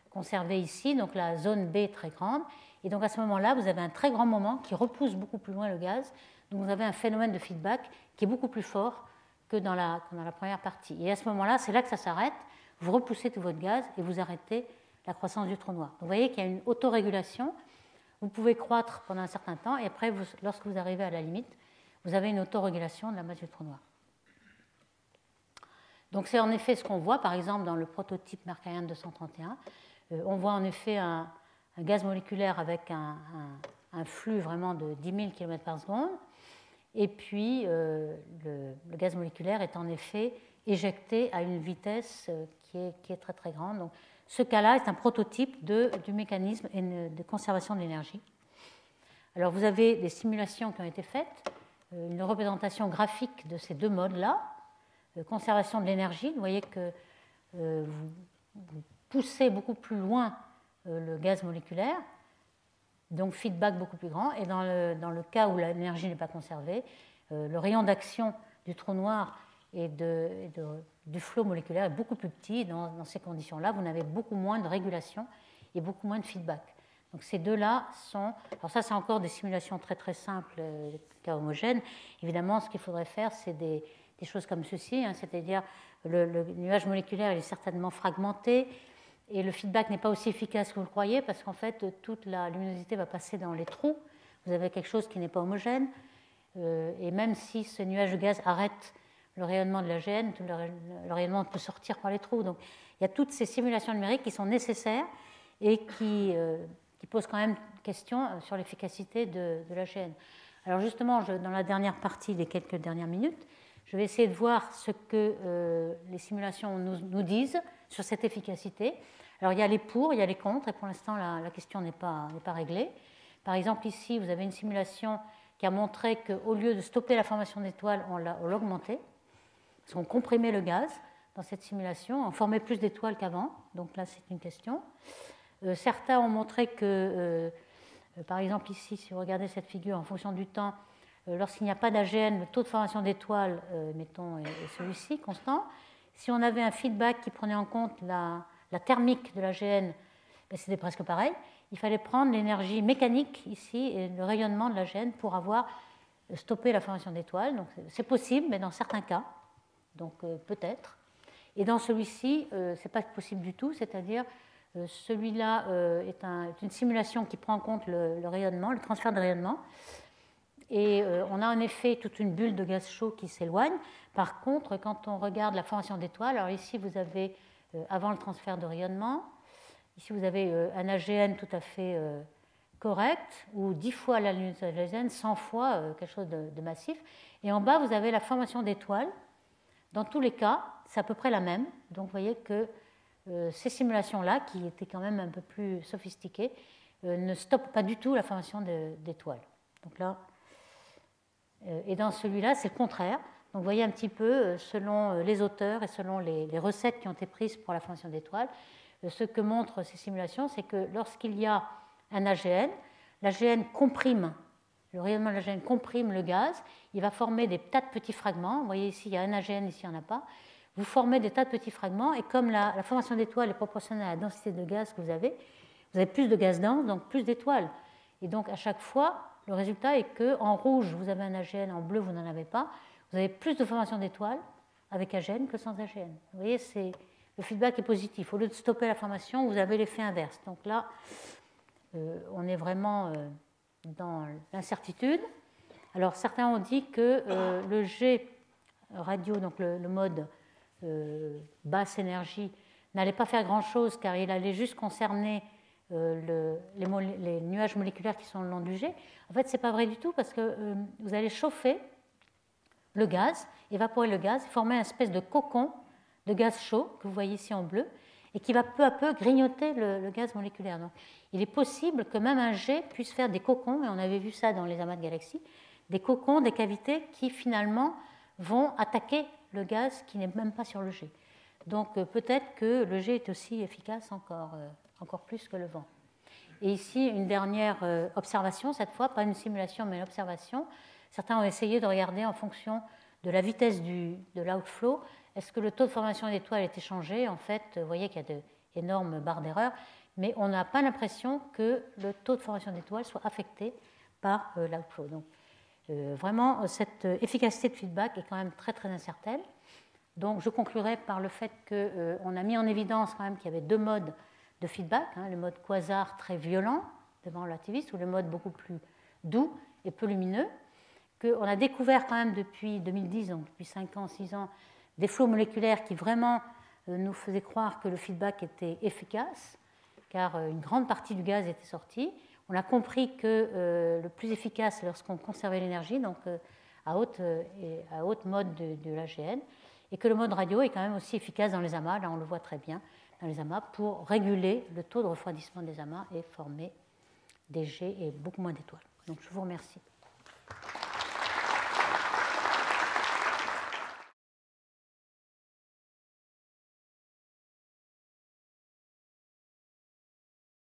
conservée ici, donc la zone B très grande, et donc à ce moment-là, vous avez un très grand moment qui repousse beaucoup plus loin le gaz, donc vous avez un phénomène de feedback qui est beaucoup plus fort que dans la première partie. Et à ce moment-là, c'est là que ça s'arrête. Vous repoussez tout votre gaz et vous arrêtez la croissance du trou noir. Donc vous voyez qu'il y a une autorégulation. Vous pouvez croître pendant un certain temps et après, lorsque vous arrivez à la limite, vous avez une autorégulation de la masse du trou noir. Donc c'est en effet ce qu'on voit, par exemple, dans le prototype Mercarian 231. On voit en effet un gaz moléculaire avec un flux vraiment de 10 000 km par seconde. Et puis, le gaz moléculaire est en effet éjecté à une vitesse qui est très très grande. Donc, ce cas-là est un prototype du mécanisme de conservation de l'énergie. Alors, vous avez des simulations qui ont été faites, une représentation graphique de ces deux modes-là, conservation de l'énergie. Vous voyez que vous poussez beaucoup plus loin le gaz moléculaire, donc feedback beaucoup plus grand. Et dans le cas où l'énergie n'est pas conservée, le rayon d'action du trou noir et du flot moléculaire est beaucoup plus petit. Dans ces conditions-là, vous n'avez beaucoup moins de régulation et beaucoup moins de feedback. Donc ces deux-là sont... Alors ça, c'est encore des simulations très très simples, cas homogènes. Évidemment, ce qu'il faudrait faire, c'est des choses comme ceci, c'est-à-dire le nuage moléculaire il est certainement fragmenté. Et le feedback n'est pas aussi efficace que vous le croyez parce qu'en fait, toute la luminosité va passer dans les trous. Vous avez quelque chose qui n'est pas homogène. Et même si ce nuage de gaz arrête le rayonnement de l'AGN, le rayonnement peut sortir par les trous. Donc il y a toutes ces simulations numériques qui sont nécessaires et qui posent quand même question sur l'efficacité de l'AGN. Alors justement, dans la dernière partie, les quelques dernières minutes, je vais essayer de voir ce que les simulations nous disent sur cette efficacité. Alors il y a les pour, il y a les contre, et pour l'instant la question n'est pas réglée. Par exemple, ici, vous avez une simulation qui a montré qu'au lieu de stopper la formation d'étoiles, on l'a augmenté. Parce qu'on comprimait le gaz dans cette simulation, on formait plus d'étoiles qu'avant. Donc là, c'est une question. Certains ont montré que, par exemple ici, si vous regardez cette figure, en fonction du temps, lorsqu'il n'y a pas d'AGN, le taux de formation d'étoiles, mettons, est celui-ci, constant. Si on avait un feedback qui prenait en compte la thermique de l'AGN, ben, c'était presque pareil. Il fallait prendre l'énergie mécanique ici et le rayonnement de l'AGN pour avoir stoppé la formation d'étoiles. Donc c'est possible, mais dans certains cas. Donc peut-être. Et dans celui-ci, ce n'est pas possible du tout, c'est-à-dire celui-là est une simulation qui prend en compte le rayonnement, le transfert de rayonnement. Et on a en effet toute une bulle de gaz chaud qui s'éloigne. Par contre, quand on regarde la formation d'étoiles, alors ici vous avez avant le transfert de rayonnement, ici vous avez un AGN tout à fait correct, ou 10 fois la luminosité de l'AGN, 100 fois quelque chose de massif. Et en bas, vous avez la formation d'étoiles. Dans tous les cas, c'est à peu près la même. Donc vous voyez que ces simulations-là, qui étaient quand même un peu plus sophistiquées, ne stoppent pas du tout la formation d'étoiles. Donc là, et dans celui-là, c'est le contraire. Donc vous voyez un petit peu, selon les auteurs et selon les recettes qui ont été prises pour la formation d'étoiles, ce que montrent ces simulations, c'est que lorsqu'il y a un AGN, l'AGN comprime, le rayonnement de l'AGN comprime le gaz, il va former des tas de petits fragments. Vous voyez ici, il y a un AGN, ici, il n'y en a pas. Vous formez des tas de petits fragments, et comme la formation d'étoiles est proportionnelle à la densité de gaz que vous avez plus de gaz dense, donc plus d'étoiles. Et donc à chaque fois, le résultat est qu'en rouge, vous avez un AGN, en bleu, vous n'en avez pas. Vous avez plus de formation d'étoiles avec AGN que sans AGN. Vous voyez, le feedback est positif. Au lieu de stopper la formation, vous avez l'effet inverse. Donc là, on est vraiment dans l'incertitude. Alors certains ont dit que le G radio, donc le mode basse énergie, n'allait pas faire grand-chose car il allait juste concerner les nuages moléculaires qui sont le long du G. En fait, ce n'est pas vrai du tout parce que vous allez chauffer le gaz, évaporer le gaz, former une espèce de cocon de gaz chaud que vous voyez ici en bleu et qui va peu à peu grignoter le gaz moléculaire. Donc, il est possible que même un jet puisse faire des cocons, et on avait vu ça dans les amas de galaxies, des cocons, des cavités qui finalement vont attaquer le gaz qui n'est même pas sur le jet. Donc peut-être que le jet est aussi efficace encore plus que le vent. Et ici, une dernière observation, cette fois, pas une simulation mais une observation. Certains ont essayé de regarder en fonction de la vitesse de l'outflow, est-ce que le taux de formation d'étoiles était changé. En fait, vous voyez qu'il y a d'énormes barres d'erreur, mais on n'a pas l'impression que le taux de formation d'étoiles soit affecté par l'outflow. Donc vraiment, cette efficacité de feedback est quand même très très incertaine. Donc je conclurai par le fait qu'on a mis en évidence quand même qu'il y avait deux modes de feedback, le mode quasar très violent devant le relativiste ou le mode beaucoup plus doux et peu lumineux, qu'on a découvert quand même depuis 2010, donc depuis 5 ans, 6 ans, des flots moléculaires qui vraiment nous faisaient croire que le feedback était efficace, car une grande partie du gaz était sortie. On a compris que le plus efficace, c'est lorsqu'on conservait l'énergie, donc à haute mode de l'AGN, et que le mode radio est quand même aussi efficace dans les amas, là on le voit très bien dans les amas, pour réguler le taux de refroidissement des amas et former des jets et beaucoup moins d'étoiles. Donc je vous remercie.